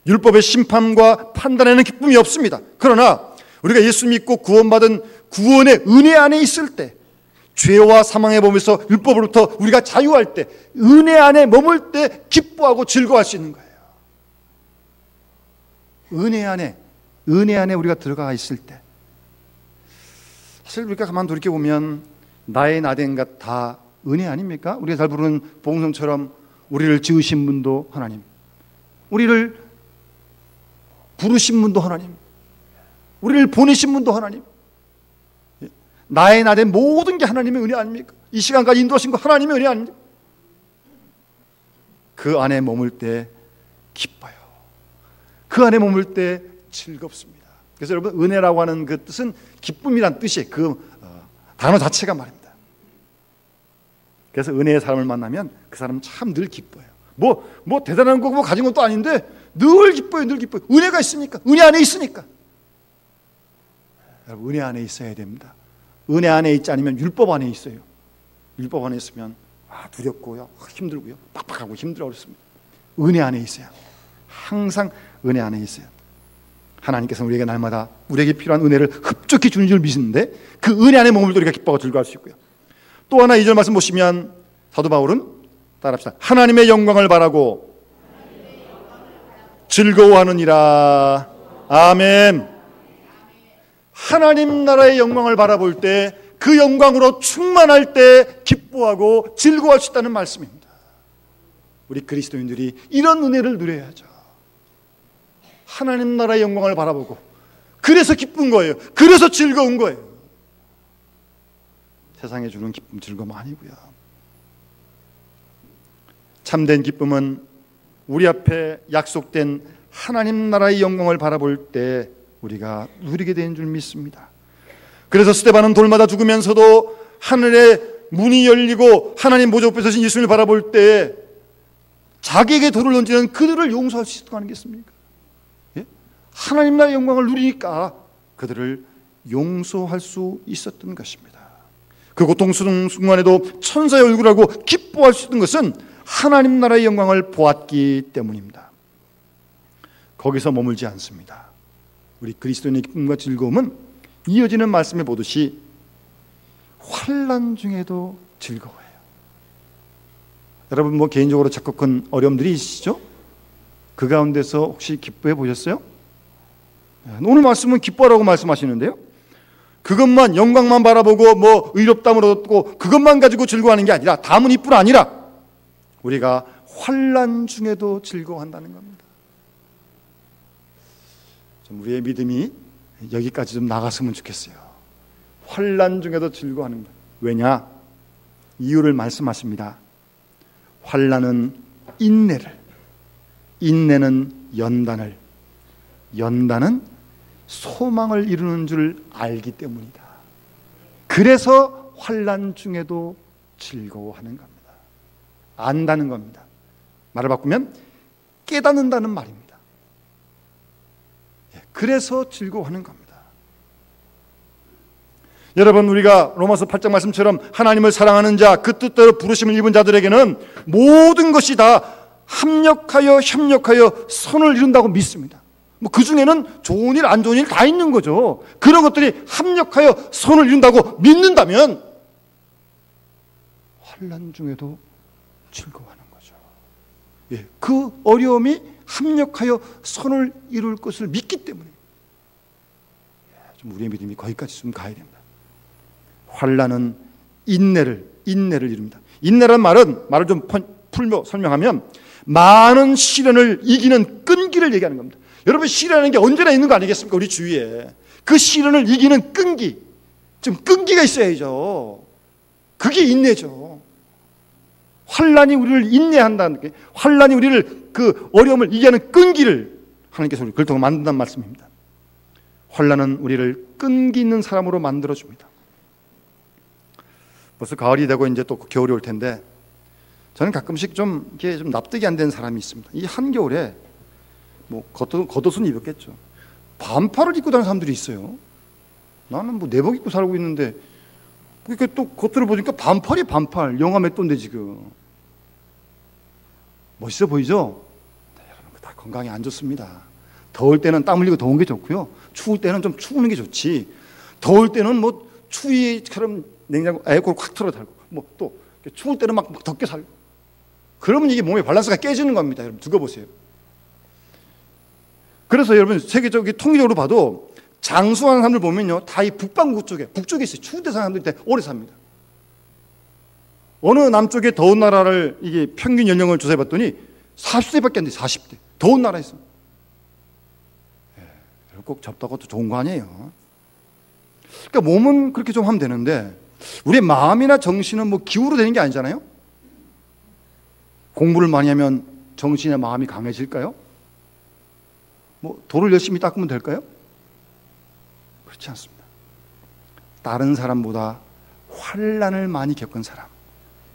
율법의 심판과 판단에는 기쁨이 없습니다. 그러나 우리가 예수 믿고 구원받은 구원의 은혜 안에 있을 때, 죄와 사망의 몸에서 율법으로부터 우리가 자유할 때, 은혜 안에 머물 때 기뻐하고 즐거워할 수 있는 거예요. 은혜 안에 우리가 들어가 있을 때, 사실 우리가 가만 돌이켜보면 나의 나된 것 다 은혜 아닙니까? 우리가 잘 부르는 복음성처럼 우리를 지으신 분도 하나님, 우리를 부르신 분도 하나님, 우리를 보내신 분도 하나님, 나의 나된 모든 게 하나님의 은혜 아닙니까? 이 시간까지 인도하신 거 하나님의 은혜 아닙니까? 그 안에 머물 때 기뻐요. 그 안에 머물 때 즐겁습니다. 그래서 여러분 은혜라고 하는 그 뜻은 기쁨이란 뜻이에요. 그 단어 자체가 말입니다. 그래서 은혜의 사람을 만나면 그 사람은 참 늘 기뻐요. 뭐 대단한 거 뭐 가진 것도 아닌데 늘 기뻐요. 늘 기뻐요. 은혜가 있으니까. 은혜 안에 있으니까. 여러분 은혜 안에 있어야 됩니다. 은혜 안에 있지 않으면 율법 안에 있어요. 율법 안에 있으면 두렵고요, 힘들고요, 빡빡하고 힘들어 어렵습니다. 은혜 안에 있어요. 항상 은혜 안에 있어요. 하나님께서는 우리에게 날마다 우리에게 필요한 은혜를 흡족히 주는 줄 믿는데 그 은혜 안에 머물도 우리가 기뻐하고 즐거워할 수 있고요. 또 하나 2절 말씀 보시면 사도 바울은 따라합시다. 하나님의 영광을 바라고 즐거워하느니라. 아멘. 하나님 나라의 영광을 바라볼 때 그 영광으로 충만할 때 기뻐하고 즐거워할 수 있다는 말씀입니다. 우리 그리스도인들이 이런 은혜를 누려야죠. 하나님 나라의 영광을 바라보고 그래서 기쁜 거예요. 그래서 즐거운 거예요. 세상에 주는 기쁨, 즐거움 아니고요. 참된 기쁨은 우리 앞에 약속된 하나님 나라의 영광을 바라볼 때 우리가 누리게 되는 줄 믿습니다. 그래서 스데반은 돌마다 죽으면서도 하늘의 문이 열리고 하나님 보좌 앞에 서신 예수님을 바라볼 때 자기에게 돌을 던지는 그들을 용서할 수 있었던 거 아니겠습니까? 예? 하나님 나라의 영광을 누리니까 그들을 용서할 수 있었던 것입니다. 그 고통스러운 순간에도 천사의 얼굴하고 기뻐할 수 있는 것은 하나님 나라의 영광을 보았기 때문입니다. 거기서 머물지 않습니다. 우리 그리스도인의 기쁨과 즐거움은 이어지는 말씀에 보듯이 환난 중에도 즐거워요. 여러분 뭐 개인적으로 적극 큰 어려움들이 있으시죠? 그 가운데서 혹시 기뻐해 보셨어요? 오늘 말씀은 기뻐하라고 말씀하시는데요. 그것만 영광만 바라보고 뭐 의롭다함을 얻고 그것만 가지고 즐거워하는 게 아니라 다문 이뿐 아니라 우리가 환난 중에도 즐거워한다는 겁니다. 좀 우리의 믿음이 여기까지 좀 나갔으면 좋겠어요. 환난 중에도 즐거워하는 것. 왜냐? 이유를 말씀하십니다. 환난은 인내를, 인내는 연단을, 연단은 소망을 이루는 줄 알기 때문이다. 그래서 환난 중에도 즐거워하는 겁니다. 안다는 겁니다. 말을 바꾸면 깨닫는다는 말입니다. 그래서 즐거워하는 겁니다. 여러분 우리가 로마서 8장 말씀처럼 하나님을 사랑하는 자, 그 뜻대로 부르심을 입은 자들에게는 모든 것이 다 합력하여 협력하여 선을 이룬다고 믿습니다. 뭐 그 중에는 좋은 일, 안 좋은 일 다 있는 거죠. 그런 것들이 합력하여 선을 이룬다고 믿는다면 환난 중에도 즐거워하는 거죠. 예, 그 어려움이 합력하여 선을 이룰 것을 믿기 때문에 좀 우리의 믿음이 거기까지 좀 가야 됩니다. 환난은 인내를, 인내를 이룹니다. 인내란 말을 좀 풀며 설명하면 많은 시련을 이기는 끈기를 얘기하는 겁니다. 여러분, 시련이라는 게 언제나 있는 거 아니겠습니까? 우리 주위에. 그 시련을 이기는 끈기, 좀 끈기가 있어야죠. 그게 인내죠. 환난이 우리를 인내한다는 게, 환난이 우리를 그 어려움을 이겨하는 끈기를 하나님께서 우리를 그렇다고 만든다는 말씀입니다. 환난은 우리를 끈기 있는 사람으로 만들어줍니다. 벌써 가을이 되고 이제 또 겨울이 올 텐데, 저는 가끔씩 이게 좀 납득이 안 되는 사람이 있습니다. 이 한겨울에 뭐 겉옷은 입었겠죠. 반팔을 입고 다니는 사람들이 있어요. 나는 뭐 내복 입고 살고 있는데, 그러니까 또 겉으로 보니까 반팔이 반팔. 영하 몇 도인데 지금. 멋있어 보이죠? 네, 여러분, 다 건강에 안 좋습니다. 더울 때는 땀 흘리고 더운 게 좋고요. 추울 때는 좀 추우는 게 좋지. 더울 때는 뭐 추위처럼 냉장고 에어컨을 콱 틀어 달고, 뭐 또 추울 때는 막 덥게 살고. 그러면 이게 몸의 밸런스가 깨지는 겁니다. 여러분, 두고 보세요. 그래서 여러분, 세계적인 통계적으로 봐도 장수하는 사람들 보면요, 다 이 북반구 쪽에, 북쪽에 있어요. 추운 데 사는 사람들이 오래 삽니다. 어느 남쪽의 더운 나라를 이게 평균 연령을 조사해 봤더니 40세밖에 안 돼요. 40대. 더운 나라에서. 꼭 접다고 도 좋은 거 아니에요. 그러니까 몸은 그렇게 좀 하면 되는데, 우리의 마음이나 정신은 뭐 기우로 되는 게 아니잖아요. 공부를 많이 하면 정신이나 마음이 강해질까요? 뭐 돌을 열심히 닦으면 될까요? 그렇지 않습니다. 다른 사람보다 환난을 많이 겪은 사람,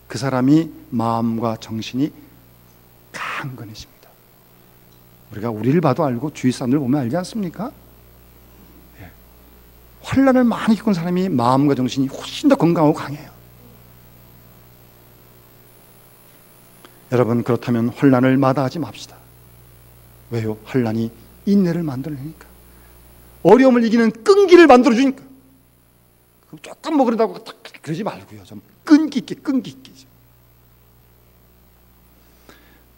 그 사람이 마음과 정신이 강건해집니다. 우리가 우리를 봐도 알고 주위 사람들 보면 알지 않습니까? 예. 환난을 많이 겪은 사람이 마음과 정신이 훨씬 더 건강하고 강해요. 여러분, 그렇다면 환난을 마다하지 맙시다. 왜요? 환난이 인내를 만들어내니까, 어려움을 이기는 끈기를 만들어주니까. 조금 뭐 그러다고 그러지 말고요. 좀 끈기 있게.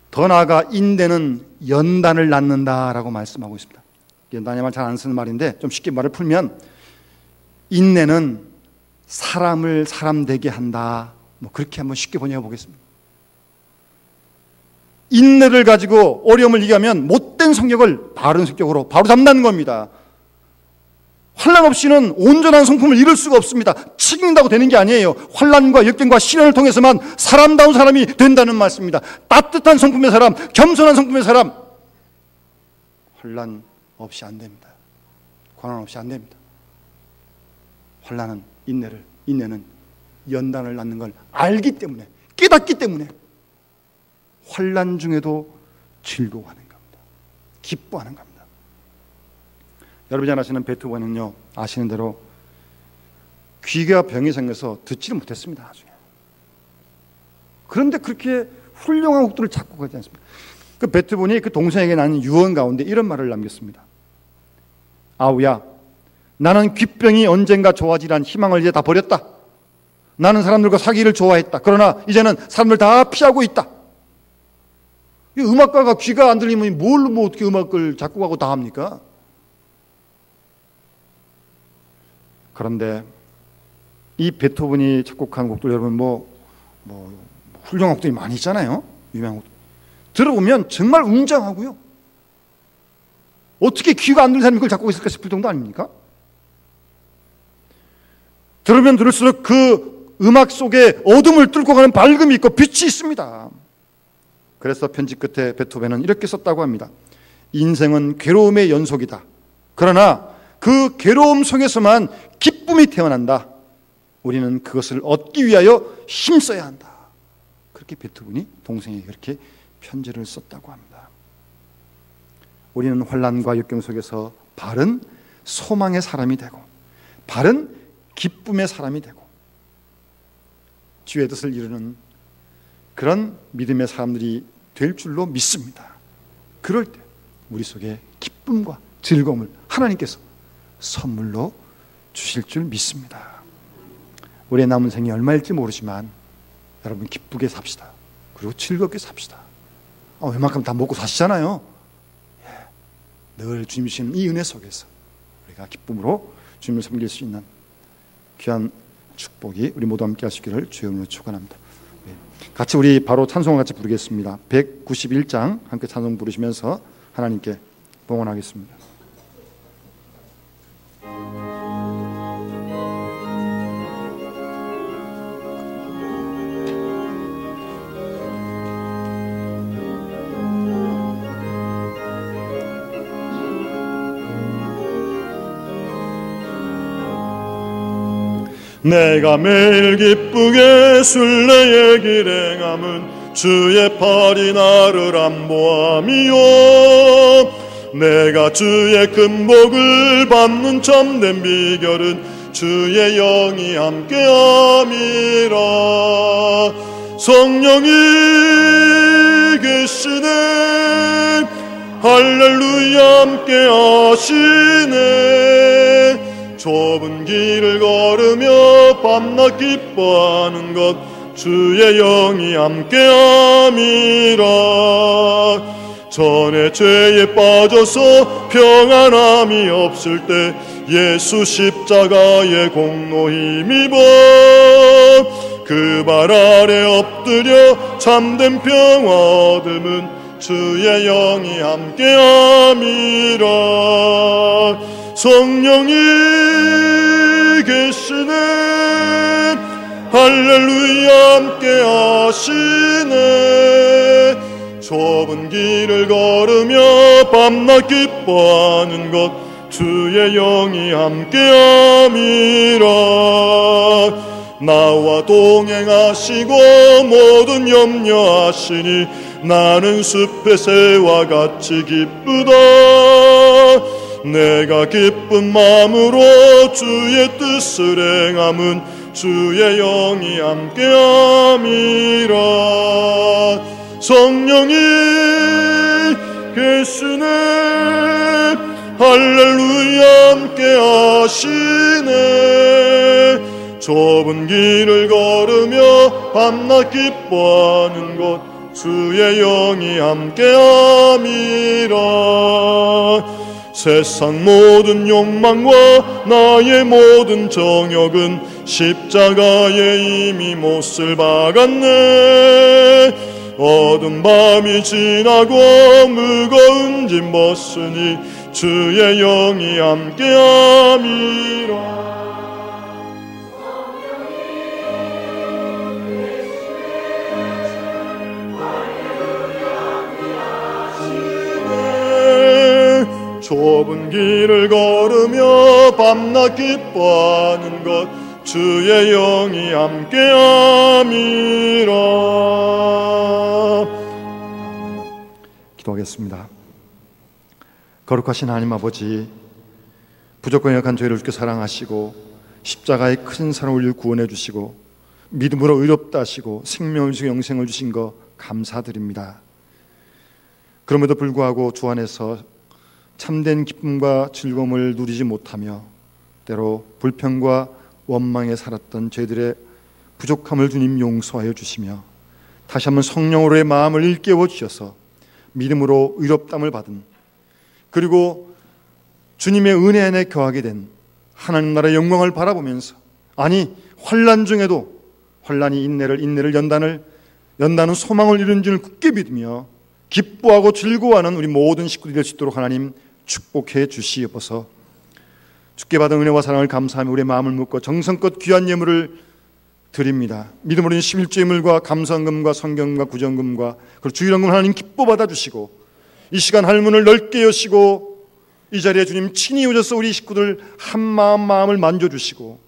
더 나아가 인내는 연단을 낳는다라고 말씀하고 있습니다. 연단이 말 잘 안 쓰는 말인데, 좀 쉽게 말을 풀면 인내는 사람을 사람 되게 한다. 뭐 그렇게 한번 쉽게 번역해 보겠습니다. 인내를 가지고 어려움을 이겨면 못된 성격을 바른 성격으로 바로 잡는 겁니다. 환난 없이는 온전한 성품을 이룰 수가 없습니다. 책임진다고 되는 게 아니에요. 환난과 역경과 시련을 통해서만 사람다운 사람이 된다는 말씀입니다. 따뜻한 성품의 사람, 겸손한 성품의 사람, 환난 없이 안 됩니다. 고난 없이 안 됩니다. 환난은 인내는 연단을 낳는 걸 알기 때문에, 깨닫기 때문에 환난 중에도 즐거워하는 겁니다. 기뻐하는 겁니다. 여러분이 잘 아시는 베토벤은요, 아시는 대로 귀가 병이 생겨서 듣지를 못했습니다. 나중에. 그런데 그렇게 훌륭한 곡들을 작곡하지 않습니까? 그 베토벤이 그 동생에게 나는 유언 가운데 이런 말을 남겼습니다. 아우야, 나는 귓병이 언젠가 좋아지란 희망을 이제 다 버렸다. 나는 사람들과 사귀기를 좋아했다. 그러나 이제는 사람들 다 피하고 있다. 이 음악가가 귀가 안 들리면 뭘로 뭐 어떻게 음악을 작곡하고 다 합니까? 그런데 이 베토벤이 작곡한 곡들, 여러분 뭐 훌륭한 곡들이 많이 있잖아요. 유명한 곡들. 들어보면 정말 웅장하고요. 어떻게 귀가 안 들리는 사람이 그걸 작곡했을까 싶을 정도 아닙니까? 들으면 들을수록 그 음악 속에 어둠을 뚫고 가는 밝음이 있고 빛이 있습니다. 그래서 편지 끝에 베토벤은 이렇게 썼다고 합니다. 인생은 괴로움의 연속이다. 그러나 그 괴로움 속에서만 기쁨이 태어난다. 우리는 그것을 얻기 위하여 힘써야 한다. 그렇게 베토벤이 동생에게 그렇게 편지를 썼다고 합니다. 우리는 환난과 역경 속에서 바른 소망의 사람이 되고, 바른 기쁨의 사람이 되고, 주의 뜻을 이루는 그런 믿음의 사람들이 될 줄로 믿습니다. 그럴 때 우리 속에 기쁨과 즐거움을 하나님께서 선물로 주실 줄 믿습니다. 우리의 남은 생이 얼마일지 모르지만 여러분, 기쁘게 삽시다. 그리고 즐겁게 삽시다. 웬만큼 다 먹고 사시잖아요. 늘 주님이 주시는 이 은혜 속에서 우리가 기쁨으로 주님을 섬길 수 있는 귀한 축복이 우리 모두 함께 하시기를 주의 이름으로 축원합니다. 같이 우리 바로 찬송을 같이 부르겠습니다. 191장 함께 찬송 부르시면서 하나님께 봉헌하겠습니다. 내가 매일 기쁘게 순례의 길 행함은 주의 팔이 나를 안보함이요, 내가 주의 큰 복을 받는 참된 비결은 주의 영이 함께함이라. 성령이 계시네, 할렐루야 함께하시네. 좁은 길을 걸으며 밤낮 기뻐하는 것 주의 영이 함께함이라. 전에 죄에 빠져서 평안함이 없을 때 예수 십자가의 공로 힘입어 그 발 아래 엎드려 참된 평화 얻음은 주의 영이 함께함이라. 성령이 계시네, 할렐루야 함께하시네. 좁은 길을 걸으며 밤낮 기뻐하는 것 주의 영이 함께함이라. 나와 동행하시고 모든 염려하시니 나는 숲의 새와 같이 기쁘다. 내가 기쁜 마음으로 주의 뜻을 행함은 주의 영이 함께함이라. 성령이 계시네, 할렐루야 함께하시네. 좁은 길을 걸으며 밤낮 기뻐하는 것 주의 영이 함께함이라. 세상 모든 욕망과 나의 모든 정욕은 십자가에 이미 못을 박았네. 어두운 밤이 지나고 무거운 짐 벗으니 주의 영이 함께함이라. 좁은 길을 걸으며 밤낮 기뻐하는 것 주의 영이 함께함이라. 기도하겠습니다. 거룩하신 하나님 아버지, 부족한 약한 저희를 주께 사랑하시고 십자가의 큰 사랑을 구원해 주시고 믿음으로 의롭다 하시고 생명을 주시고 영생을 주신 거 감사드립니다. 그럼에도 불구하고 주 안에서 참된 기쁨과 즐거움을 누리지 못하며 때로 불평과 원망에 살았던 저희들의 부족함을 주님 용서하여 주시며 다시 한번 성령으로의 마음을 일깨워 주셔서 믿음으로 의롭담을 받은, 그리고 주님의 은혜 안에 거하게 된 하나님 나라의 영광을 바라보면서, 아니 환난 중에도 환난이 인내를 연다는 소망을 이루는 줄을 굳게 믿으며 기뻐하고 즐거워하는 우리 모든 식구들이 될 수 있도록 하나님 축복해 주시옵소서. 주께 받은 은혜와 사랑을 감사하며 우리의 마음을 묻고 정성껏 귀한 예물을 드립니다. 믿음으로 11조 예물과 감사금과 성경금과 구정금과 그리고 주일원금 하나님 기뻐 받아주시고 이 시간 할문을 넓게 여시고 이 자리에 주님 친히 오셔서 우리 식구들 한 마음을 만져주시고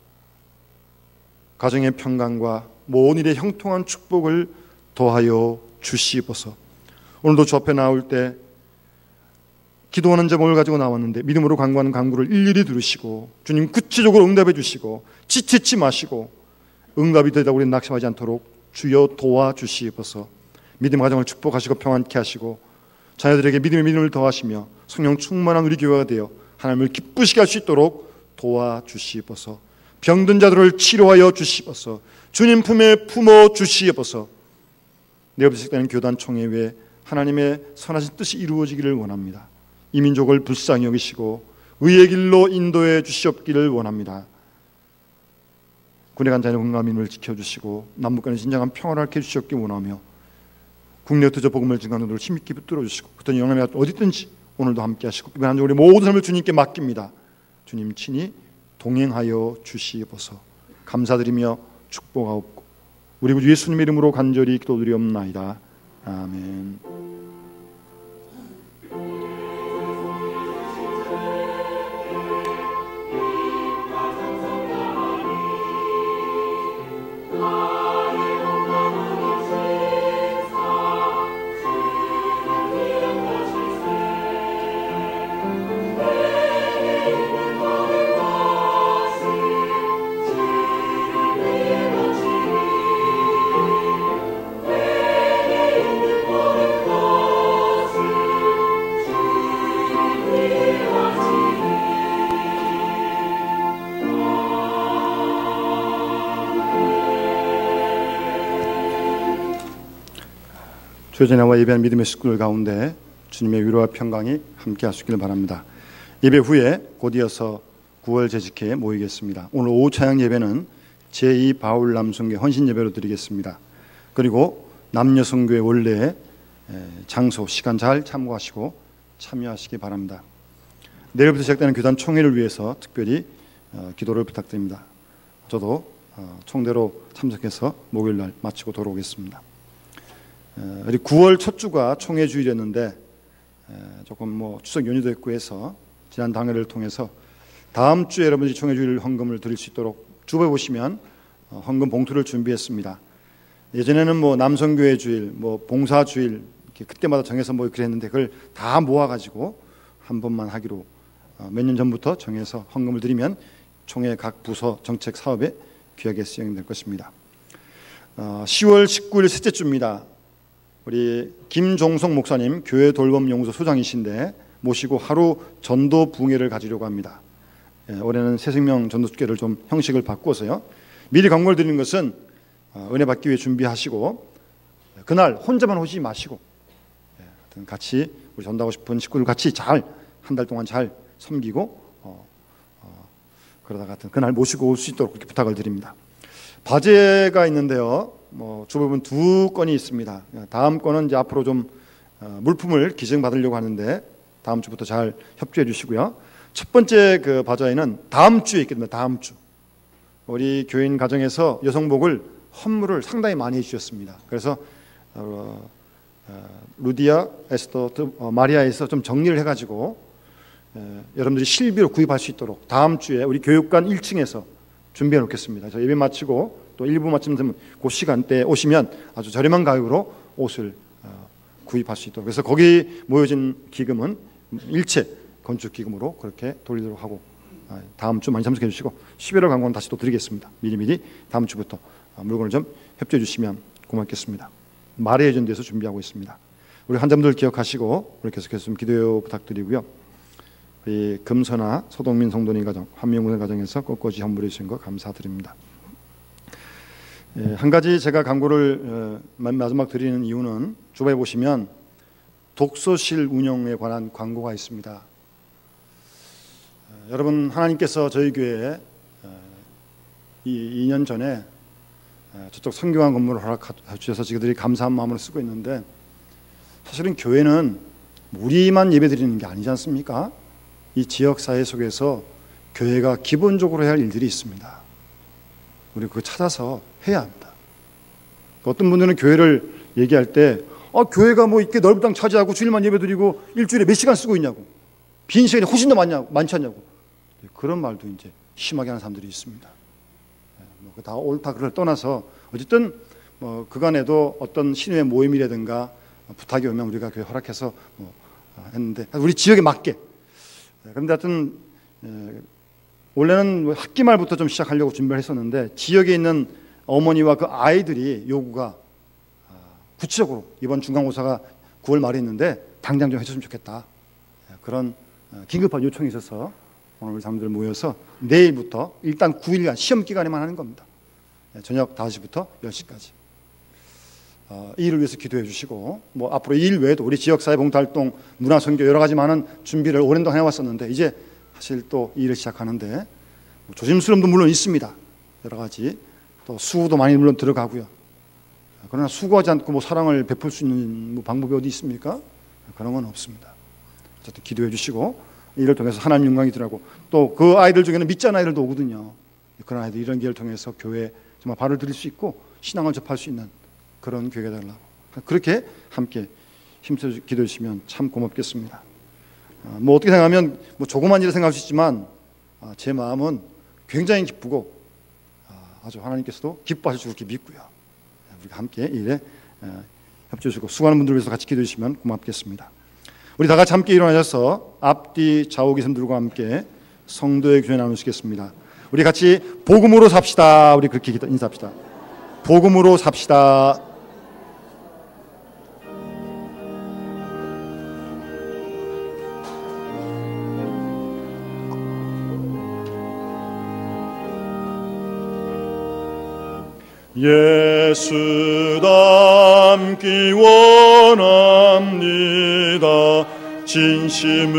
가정의 평강과 모든 일의 형통한 축복을 더하여 주시옵소서. 오늘도 주 앞에 나올 때 기도하는 제목을 가지고 나왔는데 믿음으로 간구하는 간구를 일일이 들으시고 주님 구체적으로 응답해 주시고 지치지 마시고 응답이 되다 우리는 낙심하지 않도록 주여 도와주시옵소서. 믿음의 가정을 축복하시고 평안케 하시고 자녀들에게 믿음을 더하시며 성령 충만한 우리 교회가 되어 하나님을 기쁘시게 할 수 있도록 도와주시옵소서. 병든 자들을 치료하여 주시옵소서. 주님 품에 품어 주시옵소서. 내 옆에 식되는 교단 총회에 하나님의 선하신 뜻이 이루어지기를 원합니다. 이 민족을 불쌍히 여기시고 의의 길로 인도해 주시옵기를 원합니다. 군에 간 자녀 건강과 민을 지켜주시고 남북간의 진정한 평화를 알게 해주시옵기 원하며 국내 터져 복음을 증거하는 눈을 힘있게 붙들어 주시고 그때 영남에 어디 있든지 오늘도 함께 하시고 이번 한 주 우리 모든 삶을 주님께 맡깁니다. 주님 친히 동행하여 주시옵소서. 감사드리며 축복하옵고 우리 구주 예수님의 이름으로 간절히 기도드리옵나이다. 아멘. 주전야와 예배한 믿음의 식구들 가운데 주님의 위로와 평강이 함께 하시길 바랍니다. 예배 후에 곧이어서 9월 재직회에 모이겠습니다. 오늘 오후 차양 예배는 제2 바울 남성교회 헌신 예배로 드리겠습니다. 그리고 남녀성교회 원래의 장소, 시간 잘 참고하시고 참여하시기 바랍니다. 내일부터 시작되는 교단 총회를 위해서 특별히 기도를 부탁드립니다. 저도 총대로 참석해서 목요일날 마치고 돌아오겠습니다. 우리 9월 첫 주가 총회 주일이었는데 조금 추석 연휴도 있고 해서 지난 당회를 통해서 다음 주에 여러분들이 총회 주일 헌금을 드릴 수 있도록 주부에 보시면 헌금 봉투를 준비했습니다. 예전에는 남성교회 주일, 봉사 주일 그때마다 정해서 그랬는데 그걸 다 모아가지고 한 번만 하기로 몇 년 전부터 정해서 헌금을 드리면 총회 각 부서 정책 사업에 귀하게 수행될 것입니다. 10월 19일 셋째 주입니다. 우리 김종석 목사님 교회 돌봄 연구소 소장이신데 모시고 하루 전도 부흥회를 가지려고 합니다. 올해는 새생명 전도축제를 좀 형식을 바꿔서요. 미리 광고를 드리는 것은 은혜 받기 위해 준비하시고 그날 혼자만 오지 마시고 같이 우리 전도하고 싶은 식구들 같이 잘 한 달 동안 잘 섬기고 그러다가 그날 모시고 올 수 있도록 그렇게 부탁을 드립니다. 과제가 있는데요. 주부분 2건이 있습니다. 다음 건은 이제 앞으로 좀 물품을 기증받으려고 하는데 다음 주부터 잘 협조해 주시고요. 첫 번째 그 바자회는 다음 주에 있거든요. 다음 주 우리 교인 가정에서 여성복을 헌물을 상당히 많이 해주셨습니다. 그래서 루디아, 에스더, 마리아에서 좀 정리를 해가지고 여러분들이 실비로 구입할 수 있도록 다음 주에 우리 교육관 1층에서 준비해 놓겠습니다. 저 예배 마치고 또 일부 마치면 되면 그 시간대에 오시면 아주 저렴한 가격으로 옷을 구입할 수 있도록. 그래서 거기 모여진 기금은 일체 건축 기금으로 그렇게 돌리도록 하고 다음 주 많이 참석해 주시고 11월 광고는 다시 또 드리겠습니다. 미리미리 다음 주부터 물건을 좀 협조해 주시면 고맙겠습니다. 말의 전도에서 준비하고 있습니다. 우리 환자분들 기억하시고 우리 계속해서 좀 기도 부탁드리고요. 우리 금선아 소동민 성도님 가정, 한명훈 가정에서 꽃꽂이 헌물해 주신 거 감사드립니다. 한 가지 제가 광고를 마지막 드리는 이유는 주부에 보시면 독서실 운영에 관한 광고가 있습니다. 여러분 하나님께서 저희 교회에 2년 전에 저쪽 성경학 건물을 허락해 주셔서 저희들이 감사한 마음으로 쓰고 있는데 사실은 교회는 우리만 예배드리는 게 아니지 않습니까? 이 지역사회 속에서 교회가 기본적으로 해야 할 일들이 있습니다. 우리 그거 찾아서 해야 합니다. 어떤 분들은 교회를 얘기할 때 교회가 이렇게 넓은 땅 차지하고 주일만 예배드리고 일주일에 몇 시간 쓰고 있냐고, 빈 시간이 훨씬 더 많지 않냐고, 그런 말도 이제 심하게 하는 사람들이 있습니다. 다 옳다 그를 떠나서 어쨌든 그간에도 어떤 신우의 모임이라든가 부탁이 오면 우리가 교회 허락해서 했는데 우리 지역에 맞게. 그런데 하여튼 원래는 학기 말부터 좀 시작하려고 준비를 했었는데 지역에 있는 어머니와 그 아이들이 요구가 구체적으로 이번 중간고사가 9월 말에 있는데 당장 좀 해줬으면 좋겠다. 그런 긴급한 요청이 있어서 오늘 우리 사람들 모여서 내일부터 일단 9일간 시험 기간에만 하는 겁니다. 저녁 5시부터 10시까지. 이 일을 위해서 기도해 주시고 앞으로 이 일 외에도 우리 지역사회 봉사활동, 문화선교 여러 가지 많은 준비를 오랜 동안 해왔었는데 이제 사실 또 이 일을 시작하는데 조심스러움도 물론 있습니다. 여러 가지 또 수고도 많이 물론 들어가고요. 그러나 수고하지 않고 뭐 사랑을 베풀 수 있는 뭐 방법이 어디 있습니까? 그런 건 없습니다. 어쨌든 기도해 주시고 이를 통해서 하나님 영광이 드러나고 또 그 아이들 중에는 믿지 않은 아이들도 오거든요. 그런 아이들 이런 기회를 통해서 교회에 정말 발을 들일 수 있고 신앙을 접할 수 있는 그런 교회가 되려고 그렇게 함께 힘써 기도해 주시면 참 고맙겠습니다. 뭐 어떻게 생각하면 뭐 조그만 일을 생각할 수 있지만 제 마음은 굉장히 기쁘고 아주 하나님께서도 기뻐하실 줄 그렇게 믿고요. 우리가 함께 이 일에 협조해 주시고 수고하는 분들을 위해서 같이 기도해 주시면 고맙겠습니다. 우리 다 같이 함께 일어나셔서 앞뒤 좌우 계신들과 함께 성도의 교회 나누시겠습니다. 우리 같이 복음으로 삽시다. 우리 그렇게 인사합시다. 복음으로 삽시다. 예수 닮기 원합니다. 진심으로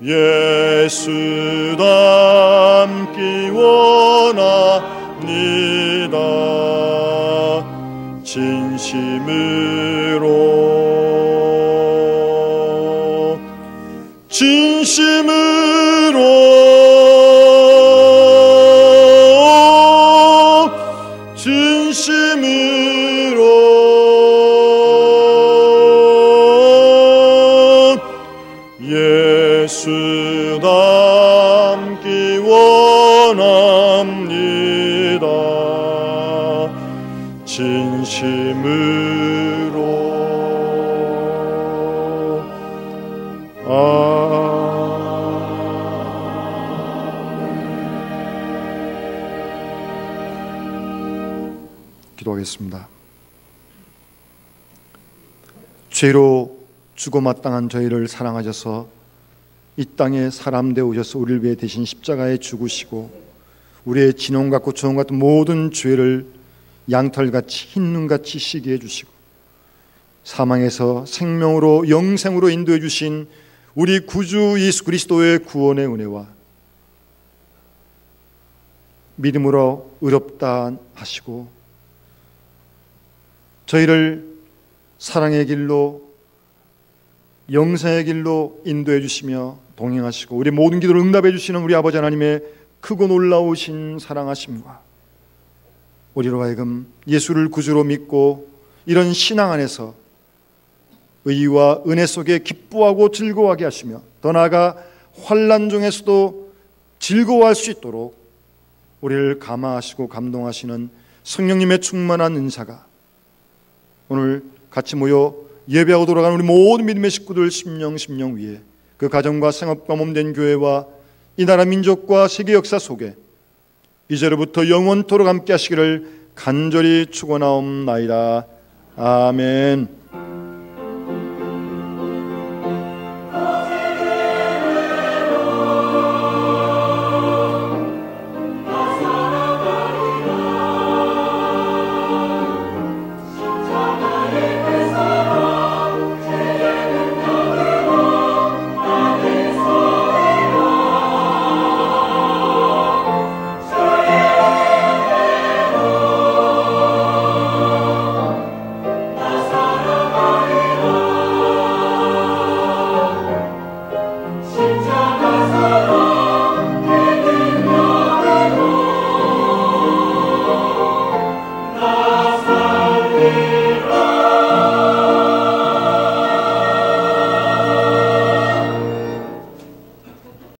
예수 닮기 원합니다. 예수 닮기 원합니다. 진심으로 기도하겠습니다. 죄로 죽어 마땅한 저희를 사랑하셔서 이 땅에 사람 되어 오셔서 우리를 위해 대신 십자가에 죽으시고 우리의 진홍 같고 조홍 같은 모든 죄를 양털같이 흰눈같이 시게 해주시고 사망에서 생명으로 영생으로 인도해 주신 우리 구주 예수 그리스도의 구원의 은혜와 믿음으로 의롭다 하시고 저희를 사랑의 길로 영생의 길로 인도해 주시며 동행하시고 우리 모든 기도를 응답해 주시는 우리 아버지 하나님의 크고 놀라우신 사랑하심과 우리로 하여금 예수를 구주로 믿고 이런 신앙 안에서 의와 은혜 속에 기뻐하고 즐거워하게 하시며 더 나아가 환난 중에서도 즐거워할 수 있도록 우리를 감화하시고 감동하시는 성령님의 충만한 은사가 오늘 같이 모여 예배하고 돌아가는 우리 모든 믿음의 식구들 심령 위에 그 가정과 생업과 몸된 교회와 이 나라 민족과 세계 역사 속에 이제로부터 영원토록 함께 하시기를 간절히 축원하옵나이다. 아멘.